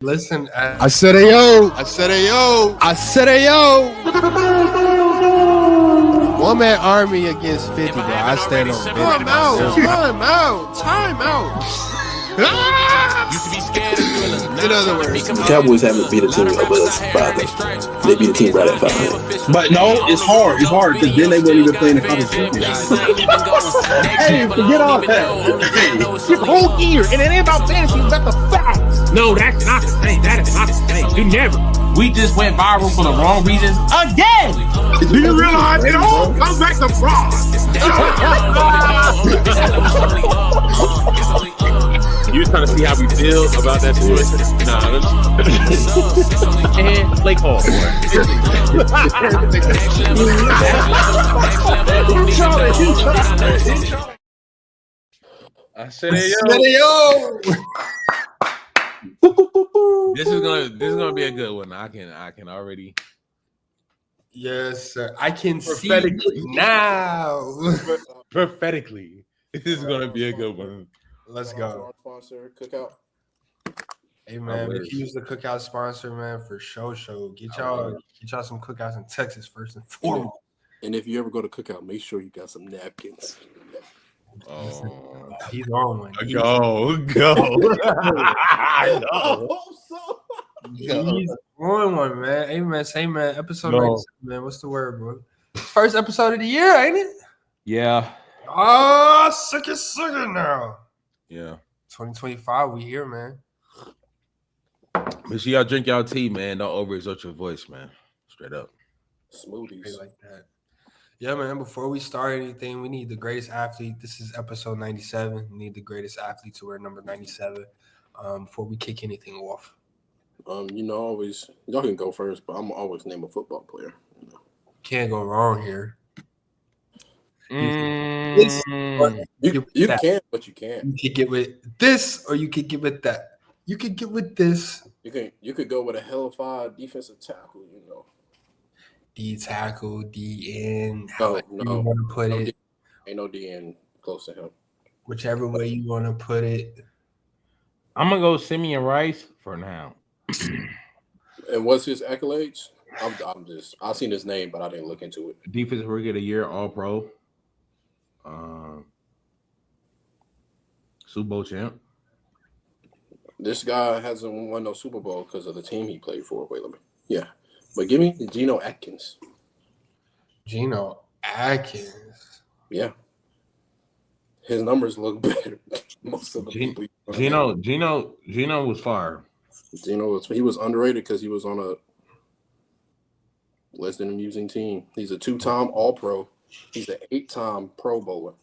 Listen, I said AYOO. I said AYOO. I said AYOO. One man army against 50, bro. I stand on 50. time out. Used to be scared of thrillers. In other words, The Cowboys haven't beat a team above 500. They beat a team right at 500. But no, it's hard. It's hard because then they weren't even playing the conference championship. Hey, forget all that. This whole year, and it ain't about fantasy, it's about the facts. No, that's not the same. That is not the same. You never. We just went viral for the wrong reasons again. Do you realize it all comes back to fraud? You trying to see how we feel about that situation? Nah, and Blake Hall. I said, AYOO. This is gonna be a good one. I can already. Yes, sir. I can see Prophetically. now. Prophetically, this is gonna be a good one. Let's go. Our sponsor, Cookout. Hey man, make use the cookout sponsor, man, for show. Get y'all some cookouts in Texas first and foremost. And if you ever go to Cookout, make sure you got some napkins. Oh, He's on one. go. He's on one, man. Hey man, same man. Episode No. 97, man. What's the word, bro? First episode of the year, ain't it? Yeah. Oh, sucker now. Yeah. 2025, we here, man. Make sure y'all drink y'all tea, man. Don't overexert your voice, man. Straight up. Smoothies. Like that. Yeah, man. Before we start anything, we need the greatest athlete. This is episode 97. We need the greatest athlete to wear number 97 before we kick anything off. Always y'all can go first, but I'm always name a football player. Can't go wrong here. You can, but you can't. You could get with this, or you could get with that. You could get with this. You could go with a hellified defensive tackle. D tackle, D end, No, however you want to put it. Ain't no DN close to him. Whichever way you want to put it. I'm gonna go Simeon Rice for now. And what's his accolades? I've seen his name, but I didn't look into it. Defensive Rookie of the Year, All Pro, Super Bowl champ. This guy hasn't won no Super Bowl because of the team he played for. But give me Geno Atkins. Geno Atkins. Yeah. His numbers look better. Most of the people. Geno was fire. He was underrated because he was on a less than amusing team. He's a 2-time All-Pro. He's an 8-time Pro Bowler.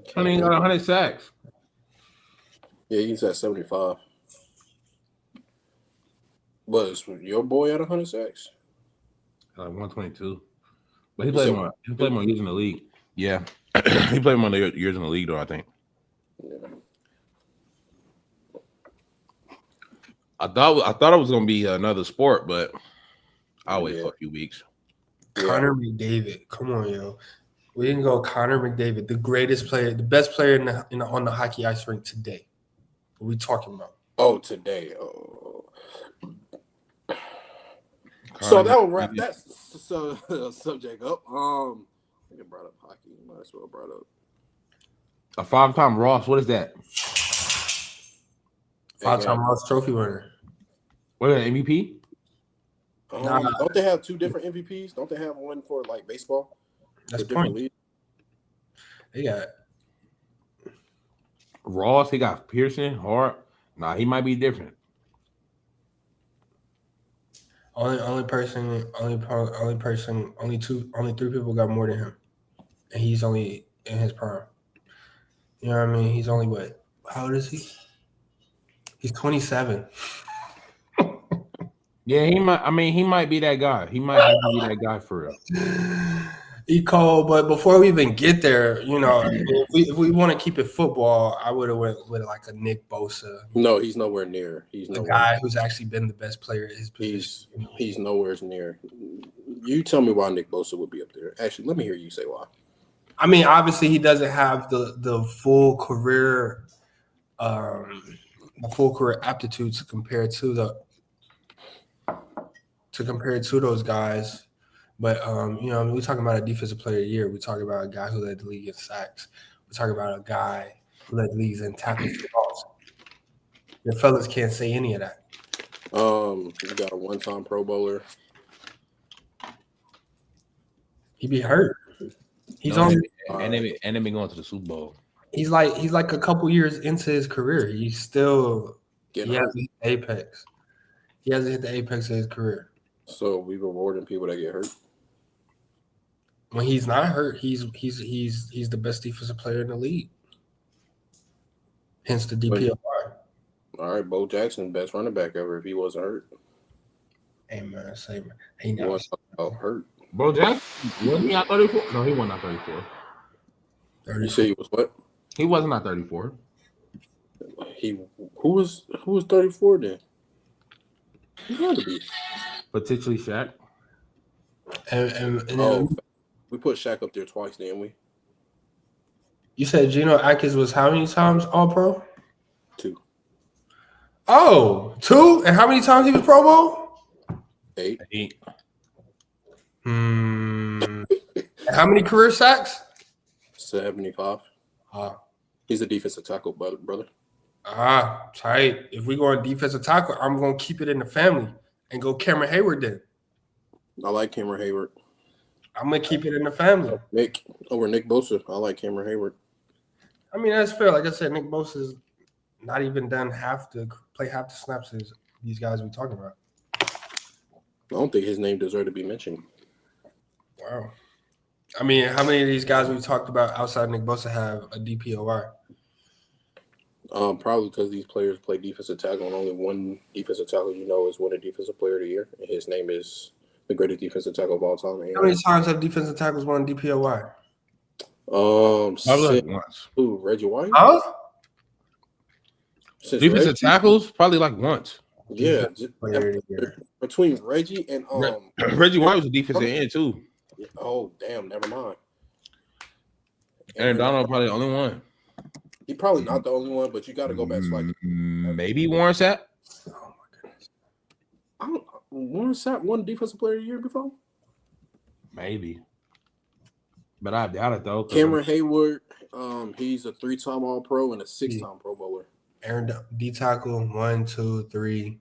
He got 100 sacks. Yeah, he's at 75. Was your boy at 100 sacks? Like 122. But he played more years in the league. Yeah. He played more years in the league, though, I think. Yeah. I thought it was gonna be another sport, but I'll wait for a few weeks. Connor McDavid. Come on, yo. We didn't go Connor McDavid, the greatest player, the best player on the hockey ice rink today. What are we talking about? Oh, today. Oh. So that will wrap that subject up. I brought up hockey. Might as well brought up A 5-time Ross. What is that? 5-time Ross Trophy winner. What is that, MVP? Don't they have 2 different MVPs? Don't they have one for like baseball? That's different point. league? They got Ross. He got Pearson, Hart. Nah, he might be different. only 3 people got more than him, and he's only in his prime. You know what I mean? He's only what? How old is he? He's 27. Yeah, he might. I mean, he might be that guy. He might have to be that guy for real. He cold, but before we even get there, if we want to keep it football, I would have went with like a Nick Bosa. No, he's nowhere near. He's the guy who's actually been the best player at his position. He's nowhere near. You tell me why Nick Bosa would be up there. Actually, let me hear you say why. I mean, obviously, he doesn't have the full career, aptitude to compare to those guys. But we're talking about a defensive player of the year. We're talking about a guy who led the league in sacks. We're talking about a guy who led the league in tackles for loss. The fellas can't say any of that. You got a one-time Pro Bowler. He be hurt. He's and then be going to the Super Bowl. He's like a couple years into his career. He's still hasn't hit the apex. He hasn't hit the apex of his career. So we rewarding people that get hurt. When he's not hurt, he's the best defensive player in the league. Hence the DPOY. All right, Bo Jackson, best running back ever if he wasn't hurt. Hey man, He was hurt. Bo Jackson, wasn't he at 34? No, he wasn't at 34. You say he was what? He wasn't at 34. Who was 34 then? He had to be. Potentially Shaq. And we put Shaq up there twice, didn't we? You said Geno Atkins was how many times All Pro? 2. Oh, 2? And how many times he was Pro Bowl? 8. How many career sacks? 75. He's a defensive tackle, brother. Tight. If we go on defensive tackle, I'm going to keep it in the family and go Cameron Hayward then. I like Cameron Hayward. I'm going to keep it in the family. Nick Bosa. I like Cameron Hayward. I mean, that's fair. Like I said, Nick Bosa's not even done play half the snaps as these guys we're talking about. I don't think his name deserves to be mentioned. Wow. I mean, how many of these guys we talked about outside Nick Bosa have a DPOY? Probably because these players play defensive tackle, and only one defensive tackle is winning defensive player of the year. And his name is the greatest defensive tackle of all time. How many times have defensive tackles won DPOY? Probably like once. Who, Reggie White? Huh? Defensive tackles, probably like once. Yeah, between Reggie and Reggie White was a defensive end too. Oh damn, never mind. Aaron Donald probably the only one. He probably not the only one, but you got to go back to like maybe Warren Sapp. Oh my goodness, Warren Sapp won defensive player of the year before. Maybe, but I doubt it though. Cameron Hayward, he's a 3-time All Pro and a 6-time Pro Bowler. Aaron D tackle 1, 2, 3.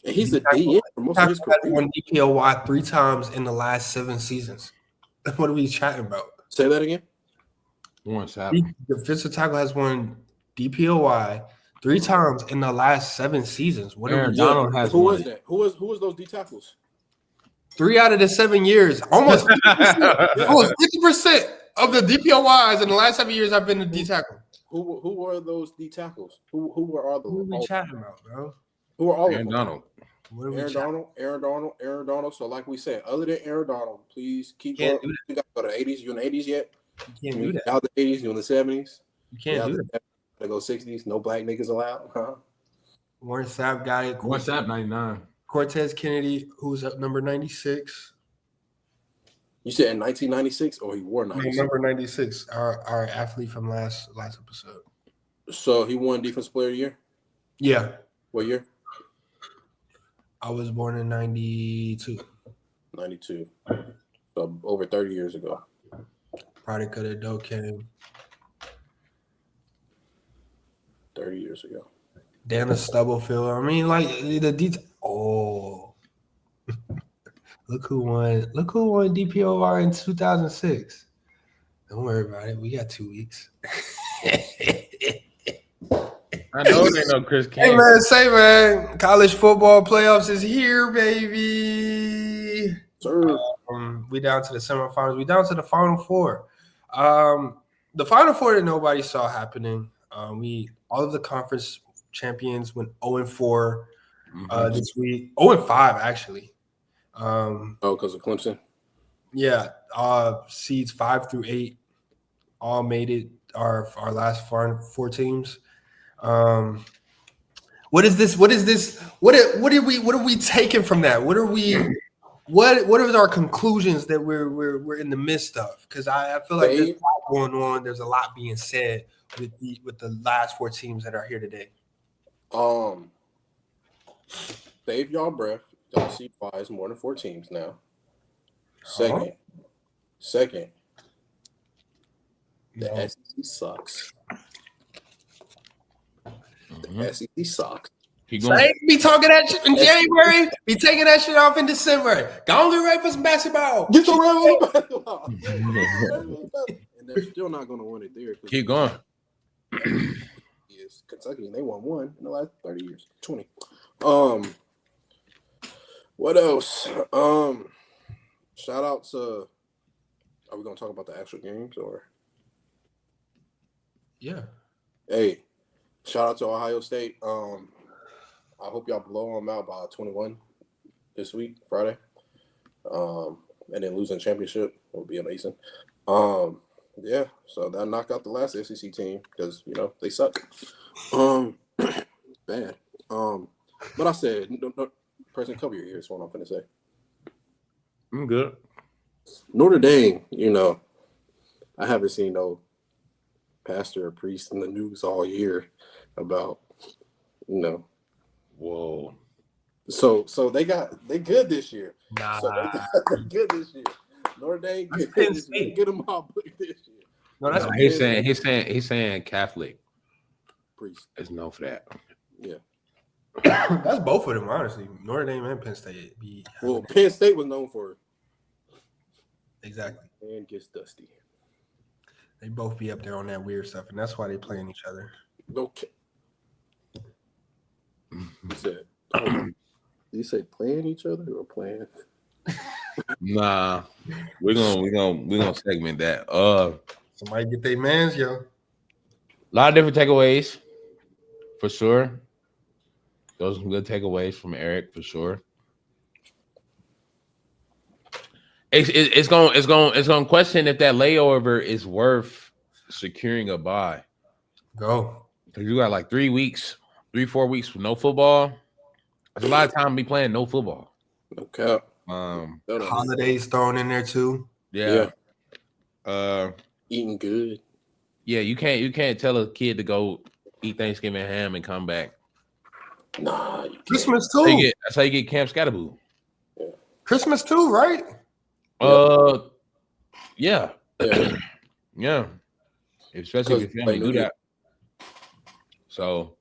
And he's a DN for most of his career. Won DPOY 3 times in the last 7 seasons. What are we chatting about? Say that again. Warren Sapp. The defensive tackle has won DPOY 3 times in the last 7 seasons. What Aaron Donald has Who won. was that? Who was those D tackles? 3 out of the 7 years, almost 50% of the DPOYs in the last 7 years have been the D tackle. Who were those D tackles? Who were all the? What are we chatting about, bro? Who are all Aaron of them? Donald. Aaron Donald. So like we said, other than Aaron Donald, please keep going. You got to go to the 80s. You in the 80s yet? You can't do that. Out the 80s, you in the 70s? You can't do that. To go 60s, no black niggas allowed. Huh? Warren Sapp got it. Warren Sapp 99. Cortez Kennedy, who's up number 96. You said in 1996, or he wore 96? Number 96, our athlete from last episode. So he won Defensive Player of the Year? Yeah. What year? I was born in 92. 92. So over 30 years ago. Product of the dough came. 30 years ago. Dana Stubblefield. I mean, like the detail. Oh, look who won DPOY in 2006. Don't worry about it. We got 2 weeks. I know it ain't no Chris King. Hey man, college football playoffs is here, baby. Sir. We down to the semifinals. We down to the Final Four. The Final Four that nobody saw happening. All of the conference champions went 0-4 this week. 0-5 actually. Because of Clemson. Yeah, seeds 5 through 8 all made it. Our last 4 teams. What is this? What are we taking from that? What are we what are our conclusions that we're in the midst of? Because I feel like there's a lot going on. There's a lot being said with the last 4 teams that are here today. Save y'all breath. Y'all see why it's more than 4 teams now. Second, the SEC sucks. The SEC sucks. Keep So going. they be talking that shit in January, be taking that shit off in December. Go get ready for some basketball. Get your real basketball. And they're still not going to win it there. Keep going. Is Kentucky, and they won 1 in the last 30 years, 20. What else? Shout out to. Are we going to talk about the actual games or? Yeah. Hey, shout out to Ohio State. I hope y'all blow them out by 21 this week, Friday. And then losing championship would be amazing. Yeah, so that knocked out the last SEC team because they suck. Bad. But I said, no, President, cover your ears. Is what I'm finna say. I'm good. Notre Dame, I haven't seen no pastor or priest in the news all year about, Whoa. So they good this year. Nah. So they good this year. Notre Dame good Penn this year. State. Get them all booked this year. No, that's He's saying Catholic priest. is known for that. Yeah. that's both of them, honestly. Notre Dame and Penn State. Well, Penn State was known for it. Exactly. And gets dusty. They both be up there on that weird stuff, and that's why they playing each other. Okay. You said, you say playing each other or playing? Nah, we're gonna segment that. Somebody get their mans, yo. A lot of different takeaways, for sure. Those are some good takeaways from Eric, for sure. It's gonna question if that layover is worth securing a bye. Go. Because you got like 4 weeks with no football. That's a lot of time to be playing no football. No cap. Holidays thrown in there too. Yeah. Eating good. Yeah, you can't tell a kid to go eat Thanksgiving ham and come back. Nah, you can't. Christmas too. That's how you get Camp Scatterboo. Yeah. Christmas too, right? Yeah. Yeah. Especially if your family do that. So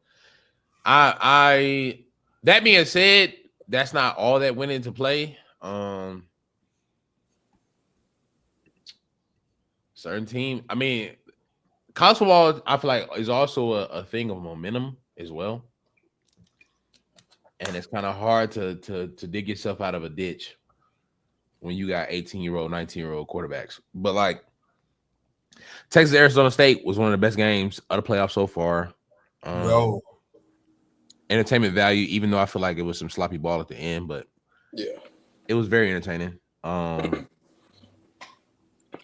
I that being said, that's not all that went into play. Certain team, I mean, college football, I feel like is also a thing of momentum as well. And it's kind of hard to dig yourself out of a ditch when you got 18-year-old, 19-year-old quarterbacks. But like Texas Arizona State was one of the best games of the playoffs so far. Entertainment value, even though I feel like it was some sloppy ball at the end, but yeah, it was very entertaining.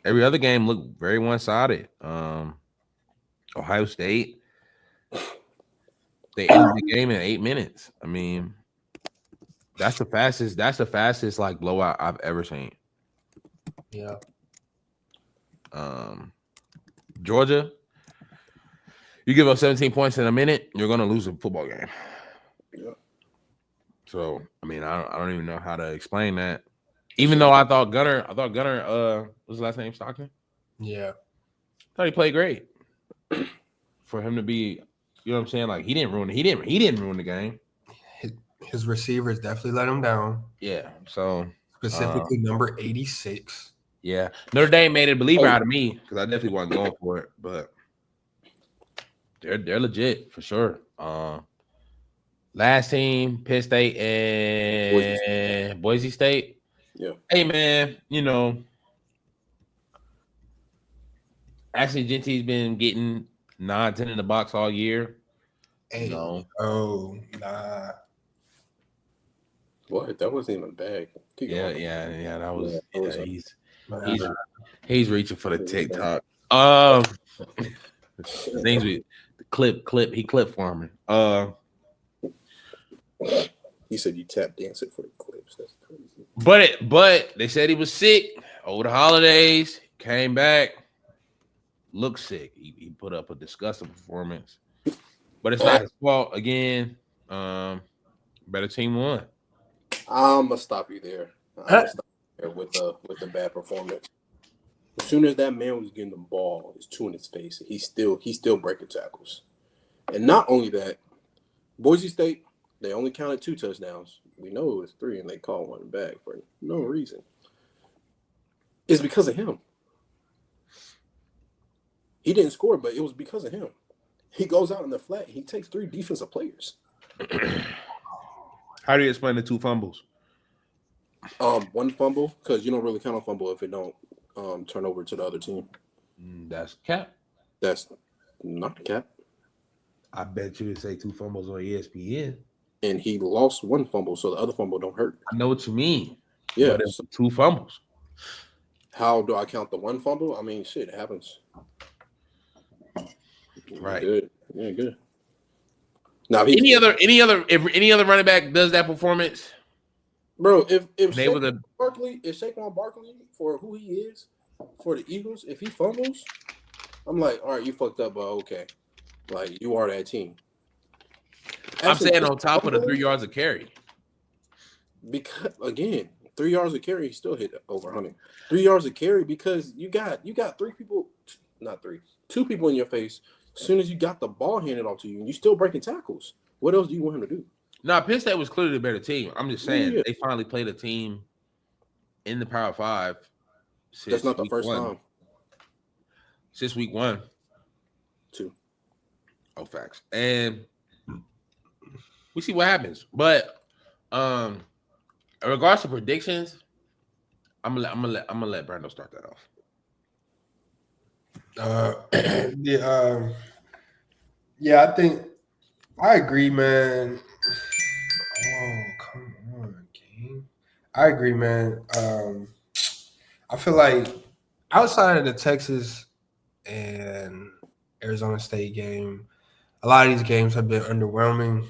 Every other game looked very one-sided. Ohio State, they ended the game in 8 minutes. I mean, that's the fastest like blowout I've ever seen. Yeah. Georgia, you give up 17 points in a minute, you're gonna lose a football game. Yeah. So I mean, I don't even know how to explain that. Even though I thought Gunner, what's his last name, Stockton? Yeah. I thought he played great. For him to be, you know what I'm saying? Like he didn't ruin the game. His receivers definitely let him down. Yeah. So specifically number 86. Yeah. Notre Dame made a believer out of me because I definitely wasn't going for it, but they're legit for sure. Last team, Penn State and Boise State. Yeah. Hey man, actually Gentry's been getting 9-10 in the box all year. Hey. No. Oh, nah. What? That wasn't even bad. Yeah. That was. He's reaching for the TikTok. Things with the clip. He clip farming. He said you tap dancing for the clips. That's crazy. But they said he was sick over the holidays. Came back, looked sick. He put up a disgusting performance, but it's not his fault. Again, better team won. I'm gonna stop you there. I'm gonna stop you there with the bad performance. As soon as that man was getting the ball, it's two in his face. He's still breaking tackles, and not only that, Boise State, they only counted 2 touchdowns. We know it was 3, and they called one back for no reason. It's because of him. He didn't score, but it was because of him. He goes out in the flat. He takes 3 defensive players. How do you explain the 2 fumbles? 1 fumble, because you don't really count a fumble if it don't turn over to the other team. That's cap. That's not cap. I bet you would say 2 fumbles on ESPN. And he lost 1 fumble, so the other fumble don't hurt. I know what you mean. Yeah, so 2 fumbles. How do I count the 1 fumble? I mean, shit, it happens. Right. Good. Yeah, good. Now, any other running back does that performance, bro. If Saquon Barkley, for who he is for the Eagles, if he fumbles, I'm like, all right, you fucked up, but okay, like you are that team. I'm saying on top of the 3 yards of carry. Because again, 3 yards of carry, he still hit over 100. 3 yards of carry because you got 3 people, not 3, 2 people in your face. As soon as you got the ball handed off to you, and you still breaking tackles. What else do you want him to do? No, Penn State was clearly the better team. I'm just saying they finally played a team in the Power 5. That's not the first time. Since week 1. 2. Oh, facts. And we see what happens. But in regards to predictions, I'm gonna let Brando start that off. Yeah, I agree, man. Oh, come on, King. I agree, man. I feel like outside of the Texas and Arizona State game, a lot of these games have been underwhelming.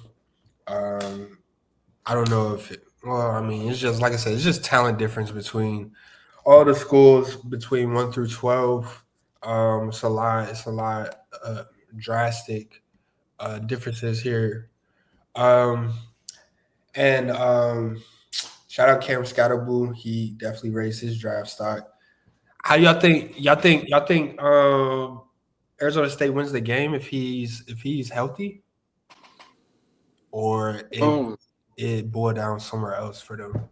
I don't know if it's just like I said, it's just talent difference between all the schools between 1 through 12. It's a lot drastic differences here. And shout out Cam Scatterboo. He definitely raised his draft stock. How y'all think Arizona State wins the game if he's healthy? Or it boiled down somewhere else for them?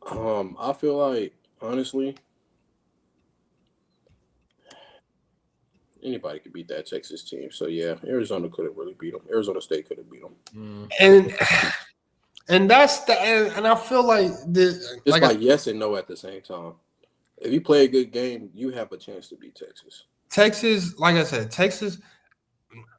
I feel like honestly, anybody could beat that Texas team. So yeah, Arizona could have really beat them. Arizona State could have beat them. And that's and I feel like it's like yes and no at the same time. If you play a good game, you have a chance to beat Texas. Texas, like I said,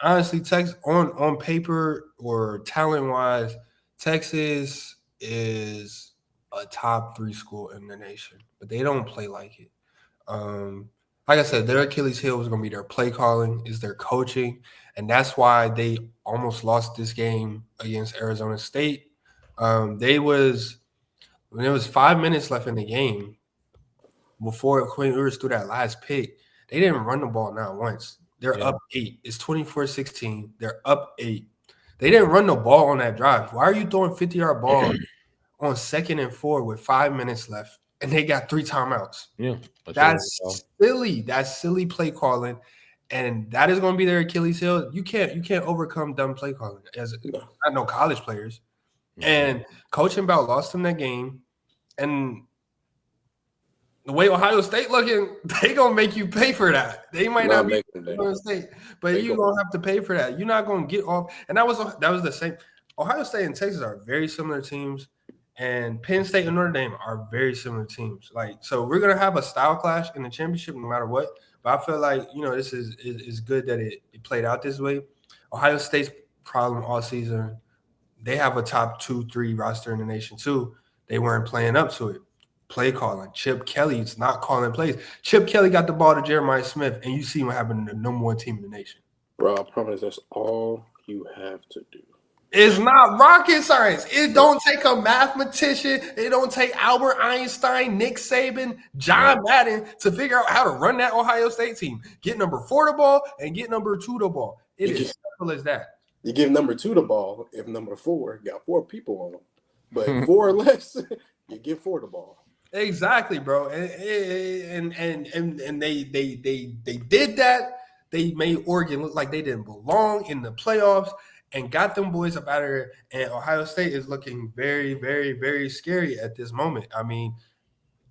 honestly, Texas on paper or talent wise, Texas is a top 3 school in the nation, but they don't play like it. Like I said, their Achilles heel was going to be their play calling, is their coaching, and that's why they almost lost this game against Arizona State. When there was 5 minutes left in the game, before Quinn Ewers threw that last pick, they didn't run the ball not once. They're up 8. It's 24-16. They're up 8. They didn't run the ball on that drive. Why are you throwing 50-yard ball on 2nd and 4 with 5 minutes left? And they got 3 timeouts. Yeah, that's silly. That's silly play calling, and that is going to be their Achilles heel. You can't overcome dumb play calling. I know college players, and Coach Bell lost them that game, and the way Ohio State looking, they gonna make you pay for that. They might not be Ohio State, but you gonna have to pay for that. You're not gonna get off. And that was the same. Ohio State and Texas are very similar teams, and Penn State and Notre Dame are very similar teams. So we're gonna have a style clash in the championship no matter what. But I feel like this is good that it played out this way. Ohio State's problem all season, they have a top 2-3 roster in the nation too. They weren't playing up to it. Play calling. Chip Kelly's not calling plays. Chip Kelly got the ball to Jeremiah Smith, and you see what happened to the number 1 team in the nation. Bro, I promise that's all you have to do. It's not rocket science. It don't take a mathematician. It don't take Albert Einstein, Nick Saban, John Madden to figure out how to run that Ohio State team. Get number 4 the ball and get number 2 the ball. It is simple as that. You give number 2 the ball if number 4 got 4 people on them. But 4 or less, you give 4 the ball. Exactly, bro. And they did that. They made Oregon look like they didn't belong in the playoffs and got them boys up out of there. And Ohio State is looking very, very, very scary at this moment. I mean,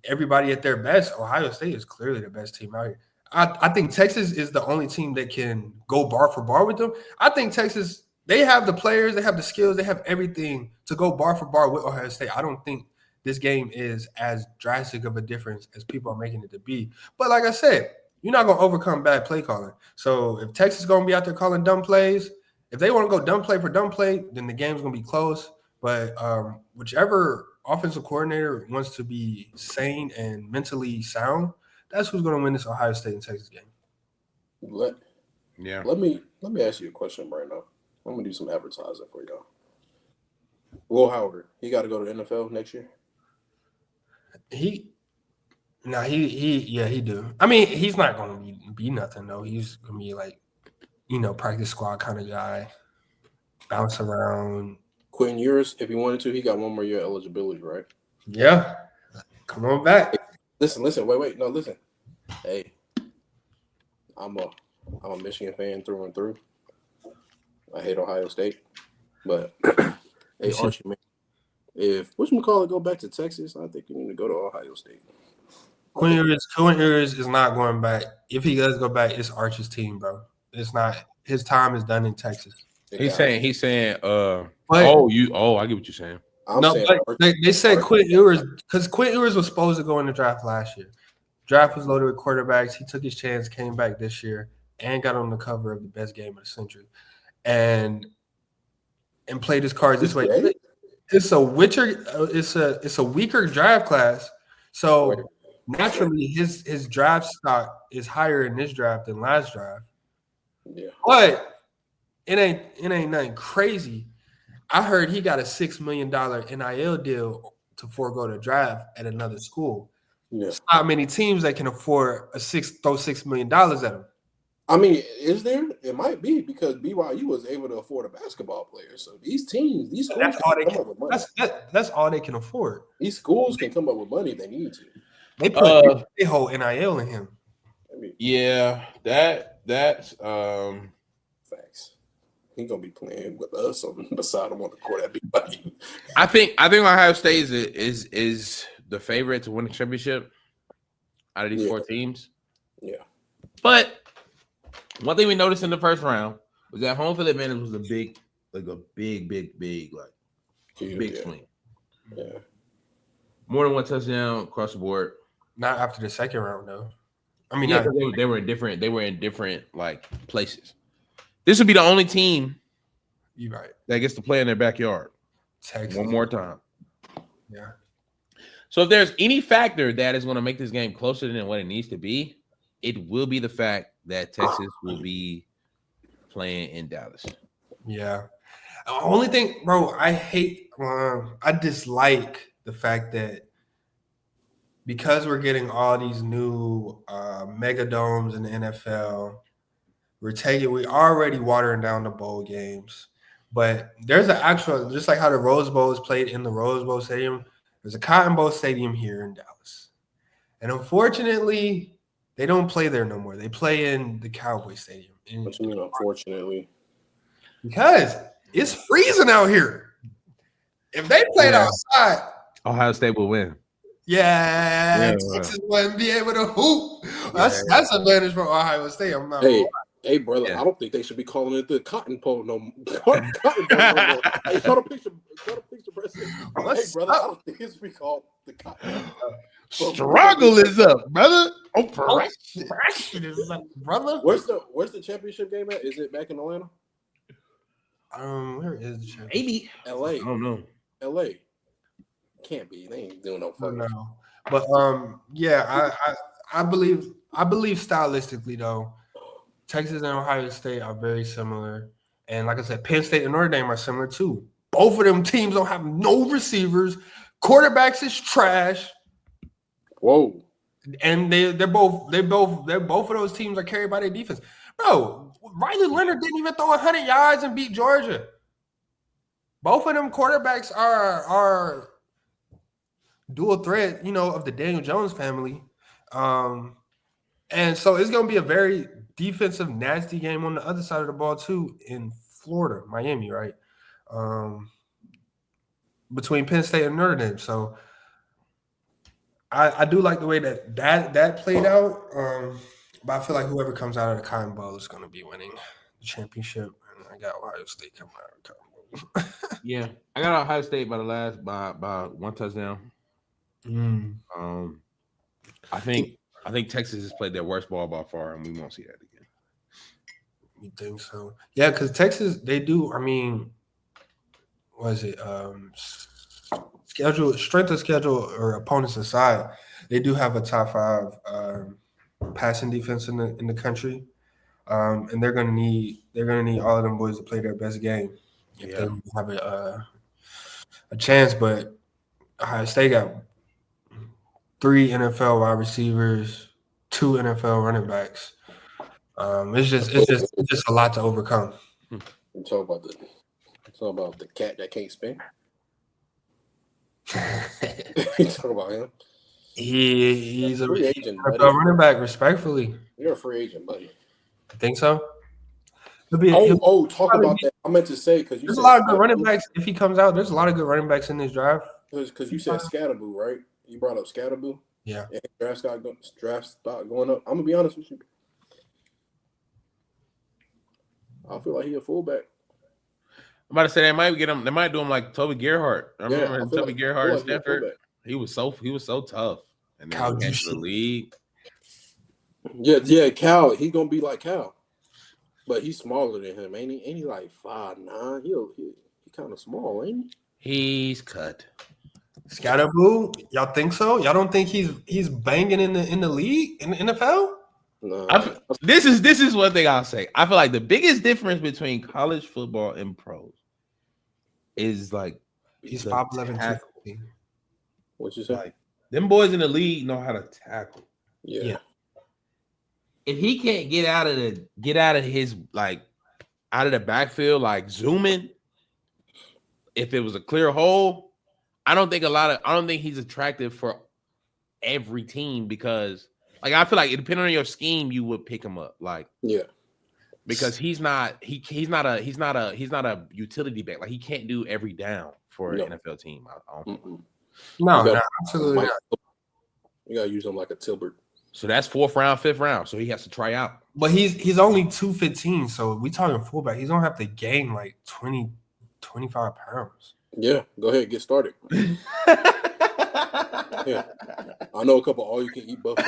everybody at their best, Ohio State is clearly the best team out here. I think Texas is the only team that can go bar for bar with them. I think Texas, they have the players, they have the skills, they have everything to go bar for bar with Ohio State. I don't think this game is as drastic of a difference as people are making it to be. But like I said, you're not going to overcome bad play calling. So if Texas is going to be out there calling dumb plays, if they want to go dumb play for dumb play, then the game's going to be close. But whichever offensive coordinator wants to be sane and mentally sound, that's who's going to win this Ohio State and Texas game. Let me ask you a question right now. I'm going to do some advertising for y'all. Will Howard, he got to go to the NFL next year? He do. I mean, he's not going to be nothing, though. He's going to be like, practice squad kind of guy, bounce around. Quentin Ewers, if he wanted to, he got 1 more year eligibility, right? Yeah. Come on back. Listen. Wait. No, listen. Hey, I'm a Michigan fan through and through. I hate Ohio State, but hey, Archie, man, if whatchamacallit go back to Texas, I think you need to go to Ohio State. Quentin Ewers is not going back. If he does go back, it's Archie's team, bro. It's not. His time is done in Texas. He's saying. I get what you're saying. They said Quentin Ewers because Quentin Ewers was supposed to go in the draft last year. Draft was loaded with quarterbacks. He took his chance, came back this year, and got on the cover of the best game of the century, and played his cards this way. It's a weaker draft class, so naturally his draft stock is higher in this draft than last draft. Yeah, but it ain't nothing crazy. I heard he got a $6 million NIL deal to forego the draft at another school. Yeah. There's not many teams that can afford throw $6 million at him. I mean, is there? It might be because BYU was able to afford a basketball player. So these teams, these schools That's all they can afford. These schools can come up with money if they need to. They put a whole NIL in him. Yeah, that's facts. He's gonna be playing with us beside him on the court at BYU. I think Ohio State is the favorite to win the championship out of these 4 teams. Yeah, but one thing we noticed in the first round was that home field advantage was a big swing. Yeah, more than 1 touchdown across the board. Not after the second round, though. I mean, they were in different like places. This would be the only team you're right that gets to play in their backyard. Texas. One more time. Yeah. So if there's any factor that is going to make this game closer than what it needs to be, it will be the fact that Texas will be playing in Dallas. Yeah. The only thing, bro, I dislike the fact that because we're getting all these new mega domes in the NFL, we're already watering down the bowl games. But there's an actual, just like how the Rose Bowl is played in the Rose Bowl Stadium, there's a Cotton Bowl Stadium here in Dallas. And unfortunately, they don't play there no more. They play in the Cowboy Stadium. What you mean, unfortunately? Because it's freezing out here. If they played outside, Ohio State will win. Yeah, Texas wouldn't be able to hoop. That's advantage for Ohio State. I'm not. Hey, brother, I don't think they should be calling it the Cotton Bowl no more. Hey, show the picture, Preston. Hey, brother, I don't think it should be called the Cotton Bowl. Struggle is up, brother. Pressure is up, brother. Where's the championship game at? Is it back in Atlanta? Where is the championship? Maybe LA. I don't know. LA. Can't be. They ain't doing no fucking. No. But yeah, I believe stylistically though, Texas and Ohio State are very similar, And like I said, Penn State and Notre Dame are similar too. Both of them teams don't have no receivers. Quarterbacks is trash. Whoa. And they're both of those teams are carried by their defense. Bro, Riley Leonard didn't even throw 100 yards and beat Georgia. Both of them quarterbacks are dual threat, of the Daniel Jones family. And so it's going to be a very defensive, nasty game on the other side of the ball too in Florida, Miami, right? Between Penn State and Notre Dame. So I do like the way that played out. But I feel like whoever comes out of the Cotton Bowl is going to be winning the championship. And I got Ohio State coming out of the Cotton Bowl. Yeah, I got Ohio State by one touchdown. I think Texas has played their worst ball by far, and we won't see that again. You think so? Yeah, because Texas, they do. I mean, what is it? Strength of schedule or opponents aside, they do have a top 5 passing defense in the country, and they're gonna need all of them boys to play their best game if they have a chance. But Ohio State got 3 NFL wide receivers, 2 NFL running backs. It's just a lot to overcome. You talk about the cat that can't spin. You talk about him. He's a free agent, NFL running back, respectfully. You're a free agent, buddy. Think so? Talk about that. I meant to say because there's a lot of good running backs. If he comes out, there's a lot of good running backs in this draft. Because you said Scatterboo, right? You brought up Scatterboo. Yeah. And draft stock going up. I'm gonna be honest with you. I feel like he a fullback. I'm about to say they might get him. They might do him like Toby Gerhardt. I remember Toby Gerhardt at Stanford. He was so tough, and then he came to the league. Yeah, Cal. He gonna be like Cal, but he's smaller than him. Ain't he like 5'9"? He kind of small, ain't he? He's cut. Scatterboo, y'all think so? Y'all don't think he's banging in the league in the NFL? No. This is one thing I'll say. I feel like the biggest difference between college football and pros is like he's 5'11". What you say? Like them boys in the league know how to tackle. Yeah. If he can't get out of his like out of the backfield, like zooming, if it was a clear hole, I don't think he's attractive for every team because like I feel like depending on your scheme, you would pick him up. Like because he's not a utility back. Like he can't do every down for an NFL team. I don't think. No, absolutely not. You gotta use him like a Tilbert. So that's 4th round, 5th round. So he has to try out. But he's only 215, so we talking fullback. He's gonna have to gain like 20, 25 pounds. Yeah, go ahead, get started. Yeah, I know a couple all you can eat buffets.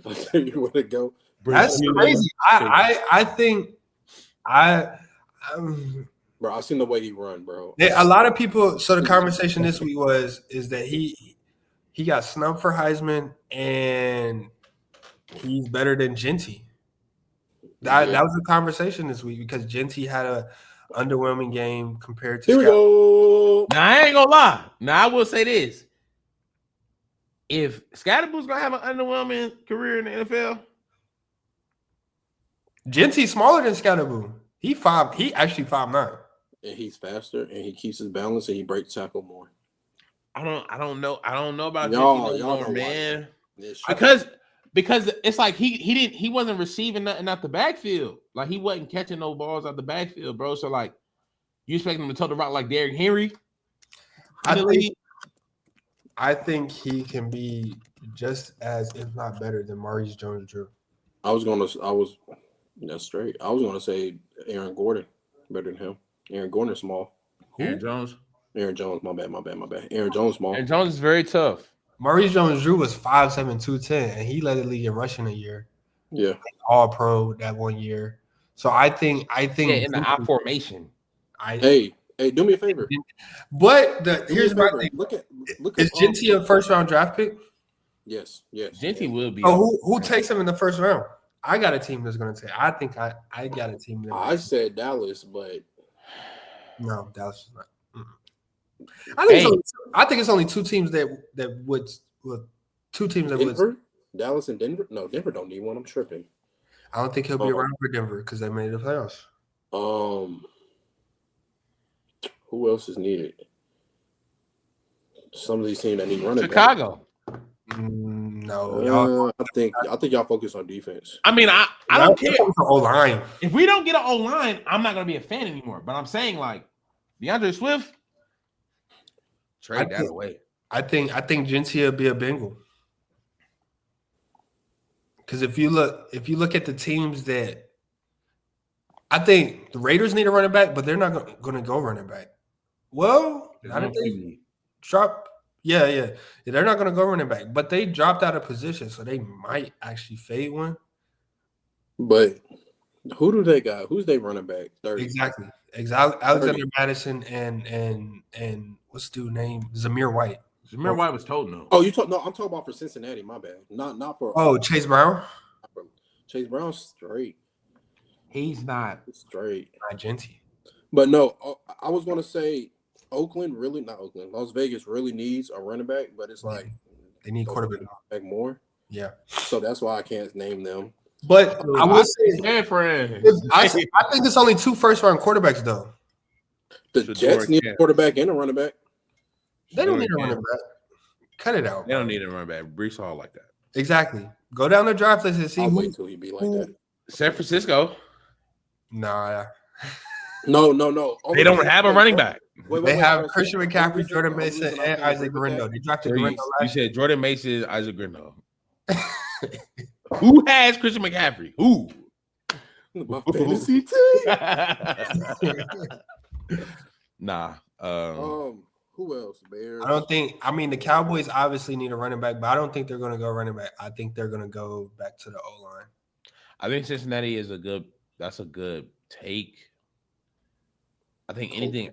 I'll tell you where to go. That's crazy. I think bro, I seen the way he run, bro. A lot of people. So the conversation this week is that he got snubbed for Heisman and he's better than Genty. That was the conversation this week because Genty had a underwhelming game compared to. Here we go. Now I ain't gonna lie. Now I will say this: if Scatterboo's gonna have an underwhelming career in the NFL, Genty's smaller than Scatterboo. He actually 5'9". And he's faster, and he keeps his balance, and he breaks tackle more. I don't know about y'all no more, man. Because it's like he wasn't receiving nothing out the backfield. Like he wasn't catching no balls out the backfield, bro. So like you expect him to toe the route like Derrick Henry? I think he can be just as, if not better, than Maurice Jones-Drew. That's straight. I was gonna say Aaron Gordon better than him. Aaron Gordon's small. Aaron Jones, my bad. Aaron Jones small. Aaron Jones is very tough. Maurice Jones-Drew was 5'7", 210, and he led the league in rushing a year. Yeah. All pro that 1 year. So I think in the I formation. Hey, do me a favor. But here's my thing. Look at is Genty a first round draft pick? Yes. Genty will be. Oh, who takes him in the first round? I got a team that's going to take. I think I got a team. I said Dallas, but no, Dallas is not. I think it's only two teams that would two teams that would. Denver, Dallas, and Denver. No, Denver don't need one. I'm tripping. I don't think he'll be around for Denver because they made the playoffs. Who else is needed? Some of these teams that need running Chicago. No, I think y'all focus on defense. I mean, I don't care. O-line. If we don't get an O-line, I'm not gonna be a fan anymore. But I'm saying like DeAndre Swift, trade that away. I think Gentry will be a Bengal. Because if you look at the teams that I think the Raiders need a running back, but they're not going to go running back. Well, not if they drop. Yeah, they're not going to go running back, but they dropped out of position, so they might actually fade one. But who do they got? Who's they running back? 30. Exactly. Alexander Madison and what's the dude's name? Zamir White. Zamir White was told no. Oh, I'm talking about for Cincinnati. My bad. Not for. Oh, Chase Brown. Chase Brown's straight. He's not straight. Not Gentry. But no, I was gonna say Las Vegas really needs a running back, but it's like they need quarterback more. Yeah. So that's why I can't name them. But I will say, I think it's only 2 first-round quarterbacks though. The Jets need a quarterback and a running back. They don't need a running back. Cut it out. They don't need a running back. Brees Hall like that. Exactly. Go down the draft list and see wait till he be like that. San Francisco. Nah. No. They don't have a running back. They have Christian McCaffrey, Jordan Mason, and Isaac Grindo. They drafted Grindo last year. You said Jordan Mason, Isaac Grindo. Who has Christian McCaffrey? Who? My fantasy team. Nah. Who else? Bears. The Cowboys obviously need a running back, but I don't think they're going to go running back. I think they're going to go back to the O-line. I think Cincinnati is that's a good take. I think anything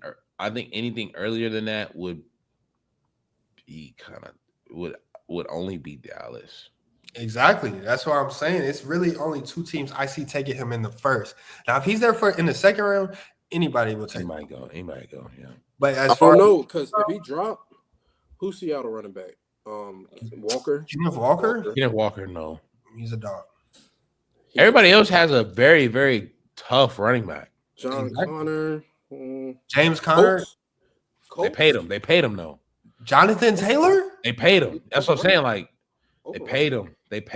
earlier than that would be would only be Dallas. Exactly. That's what I'm saying. It's really only 2 teams I see taking him in the first. Now, if he's there in the second round, anybody will take him. Anybody go, yeah. But I don't know, because if he dropped, who's Seattle running back? Walker? Kenneth Walker? Kenneth Walker, no. He's a dog. Everybody else has a very, very tough running back. Conner. James Conner. Colts? They paid him though. Jonathan Taylor? They paid him. That's what I'm saying. Like they paid him. If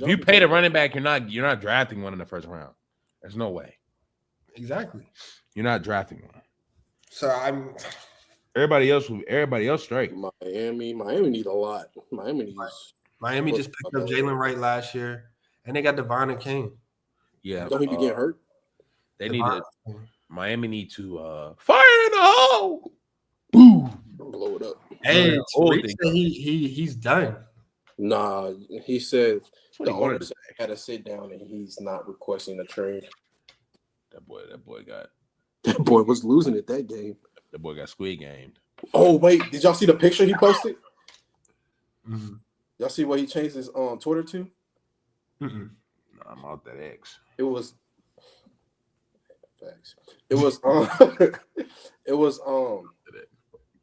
you paid a running back, you're not drafting one in the first round. There's no way. Exactly. You're not drafting one. So everybody else straight. Miami need a lot. Miami just picked up Jalen Wright last year, and they got Devon and King. Yeah. Don't he be getting hurt? They need to. Miami need to fire in the hole. Boom. Blow it up. Hey, he's done. Nah, he said the owner had to sit down and he's not requesting a trade. That boy was losing it that game. That boy got squid gamed. Oh wait, did y'all see the picture he posted? Mm-hmm. Y'all see what he changed his Twitter to? Mm-mm. No, I'm out that X. It was facts. It was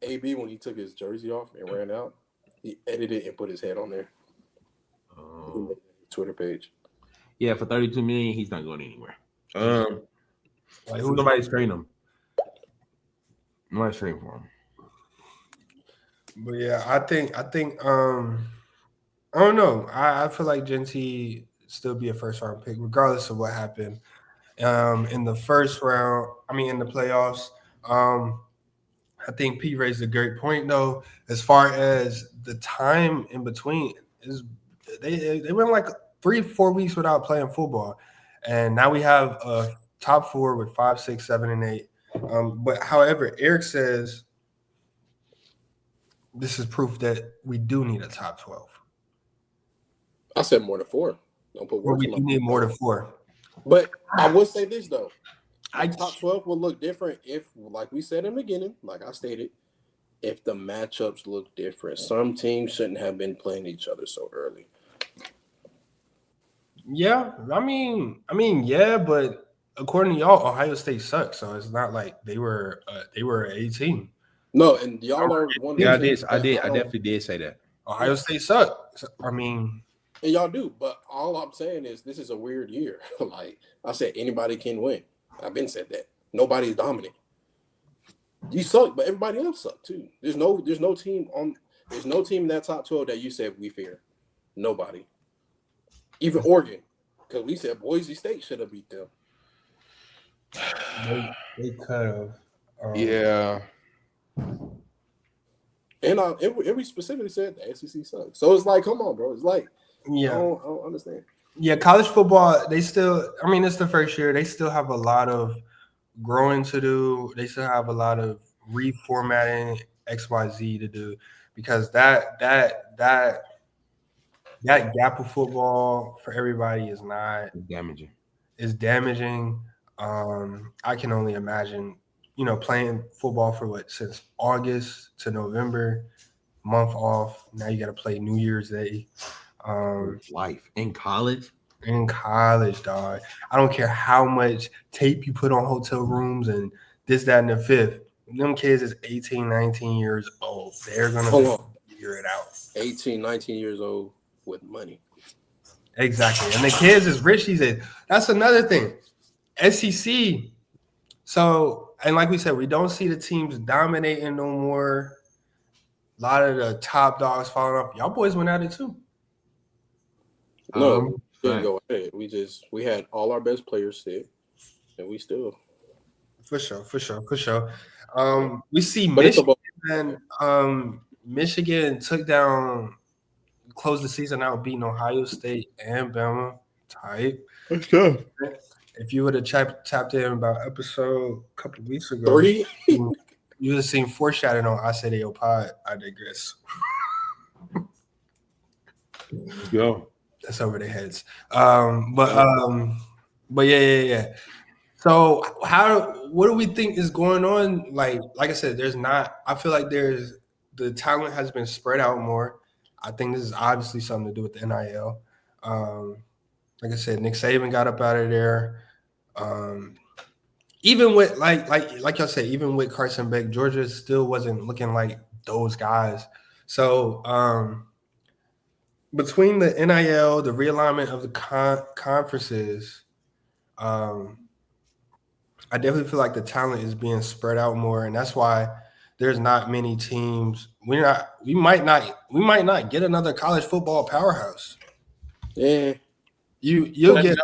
AB when he took his jersey off and ran out. He edited and put his head on there. Twitter page. Yeah, for $32 million, he's not going anywhere. Nobody's trading him. Nobody's trading for him. But yeah, I think I don't know. I feel like Gentry still be a first round pick, regardless of what happened in the first round. I mean, in the playoffs. I think Pete raised a great point though, as far as the time in between is they went like 3-4 weeks without playing football, and now we have a top 4 with 5, 6, 7, and 8. But however, Eric says this is proof that we do need a top 12. I said more than 4. Don't put words. We need more than 4. But I will say this though. Top 12 will look different if, like we said in the beginning, like I stated, if the matchups look different. Some teams shouldn't have been playing each other so early. Yeah, yeah, but according to y'all, Ohio State sucks. So it's not like they were an 18. No, and y'all are one of the Yeah, teams. I don't- definitely did say that. Ohio State sucked. I mean, And y'all do, but all I'm saying is this is a weird year. Like I said, anybody can win. I've been said that. Nobody's dominant. You suck, but everybody else suck too. There's no team in that top 12 that you said we fear. Nobody. Even Oregon. Because we said Boise State should have beat them. they could have. Yeah. And we specifically said the SEC sucks. So it's like, come on, bro. It's like, Yeah. I don't understand. Yeah, college football, it's the first year. They still have a lot of growing to do. They still have a lot of reformatting XYZ to do because that gap of football for everybody is not Damaging. is damaging. I can only imagine, playing football for since August to November, month off. Now you got to play New Year's Day. Life in college. In college, dog. I don't care how much tape you put on hotel rooms and this, that, and the fifth. Them kids is 18, 19 years old. They're going to figure it out. 18, 19 years old with money. Exactly. And the kids is rich. That's another thing. SEC. So, and like we said, we don't see the teams dominating no more. A lot of the top dogs falling off. Y'all boys went at it too. No, didn't go at it. We had all our best players sit, and we still. For sure. We see Michigan closed the season out beating Ohio State and Bama. Tight. That's tough. If you would have tapped in about episode a couple of weeks ago, 3, you would have seen foreshadowing on I Said AYOO Pod. I digress. Go. That's over their heads. But yeah. So what do we think is going on? Like I said, I feel like the talent has been spread out more. I think this is obviously something to do with the NIL. Like I said, Nick Saban got up out of there. Even with like y'all said, even with Carson Beck, Georgia still wasn't looking like those guys. So between the NIL, the realignment of the conferences, I definitely feel like the talent is being spread out more, and that's why there's not many teams. We might not get another college football powerhouse. Yeah, you'll get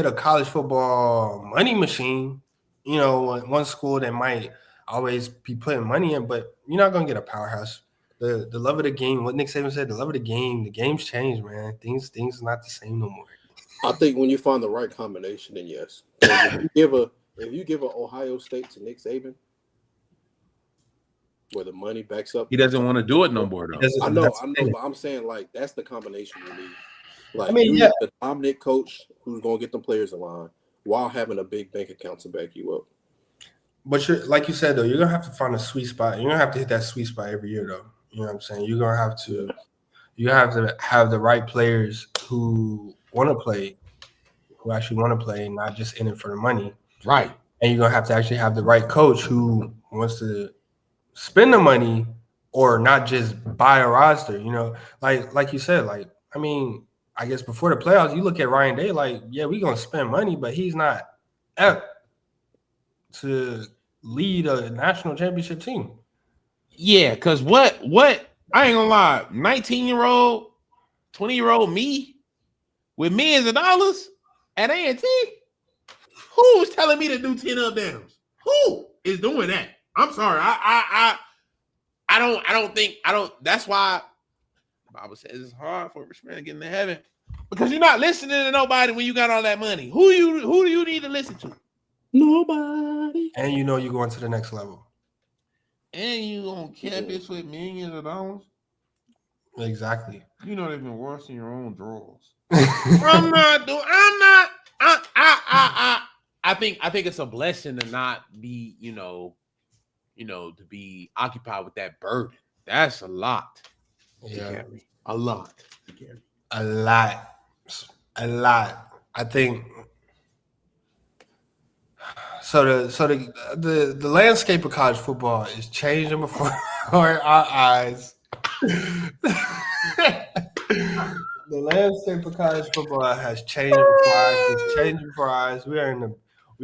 a college football money machine. One school that might always be putting money in, but you're not gonna get a powerhouse. The love of the game, what Nick Saban said, the love of the game's changed, man. Things are not the same no more. I think when you find the right combination, then yes. If you give a Ohio State to Nick Saban, where the money backs up, he doesn't want to do it no more though. I know, but I'm saying like that's the combination you need. Like you need the dominant coach who's gonna get them players in line while having a big bank account to back you up. But like you said though, you're gonna have to find a sweet spot. You're gonna have to hit that sweet spot every year though. You know what I'm saying? You have to have the right players who want to play, who actually want to play, not just in it for the money. Right. And you're gonna have to actually have the right coach who wants to spend the money or not just buy a roster. Like you said, I guess before the playoffs, you look at Ryan Day, we're gonna spend money, but he's not up to lead a national championship team. Yeah, because what I ain't gonna lie, 19-year-old, 20-year-old me with millions of dollars at A&T, who's telling me to do 10 up downs? Who is doing that? I'm sorry. I don't. That's why the Bible says it's hard for a rich man to get into heaven because you're not listening to nobody when you got all that money. Who do you need to listen to? Nobody. And you're going to the next level. And you gonna campus with millions of dollars? Exactly. They've been worse than your own drawers. I think it's a blessing to not be, to be occupied with that burden. That's a lot. Yeah. A lot. A lot. A lot. I think. So the landscape of college football is changing before our eyes. The landscape of college football has changed before our eyes. It's changing before our eyes. We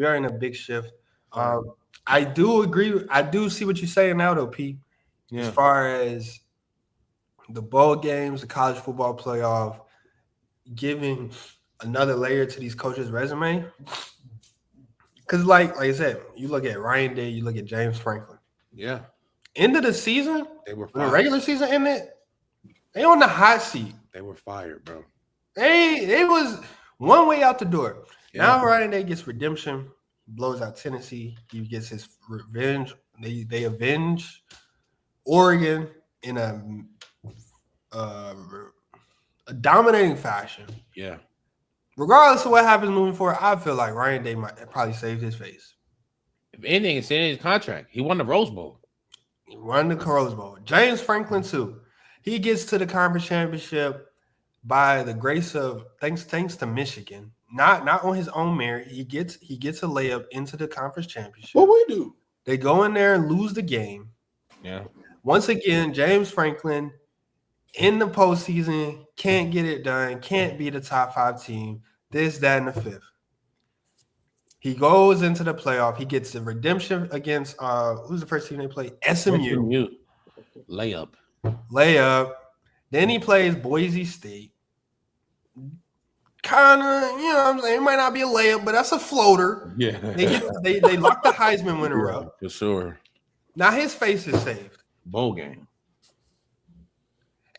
are in a big shift. I do agree. I do see what you're saying now, though, P. Yeah. As far as the bowl games, the college football playoff, giving another layer to these coaches' resume. Because, like I said, you look at Ryan Day, you look at James Franklin. Yeah. End of the season, They were when the fired. regular season ended, they on the hot seat. They were fired, bro. They was one way out the door. Yeah. Now Ryan Day gets redemption, blows out Tennessee. He gets his revenge. They avenge Oregon in a dominating fashion. Yeah. Regardless of what happens moving forward, I feel like Ryan Day might probably saved his face. If anything, it's in his contract. He won the Rose Bowl. He won the Rose Bowl. James Franklin too. He gets to the conference championship by the grace of thanks to Michigan. Not on his own merit. He gets a layup into the conference championship. What we do? They go in there and lose the game. Yeah. Once again, James Franklin in the postseason can't get it done. Can't be the top 5 team. This, that, and the fifth. He goes into the playoff. He gets the redemption against who's the first team they play? SMU. Layup. Then he plays Boise State. Kind of, you know what I'm saying? It might not be a layup, but that's a floater. Yeah. They lock the Heisman winner up. For sure. Now his face is saved. Bowl game.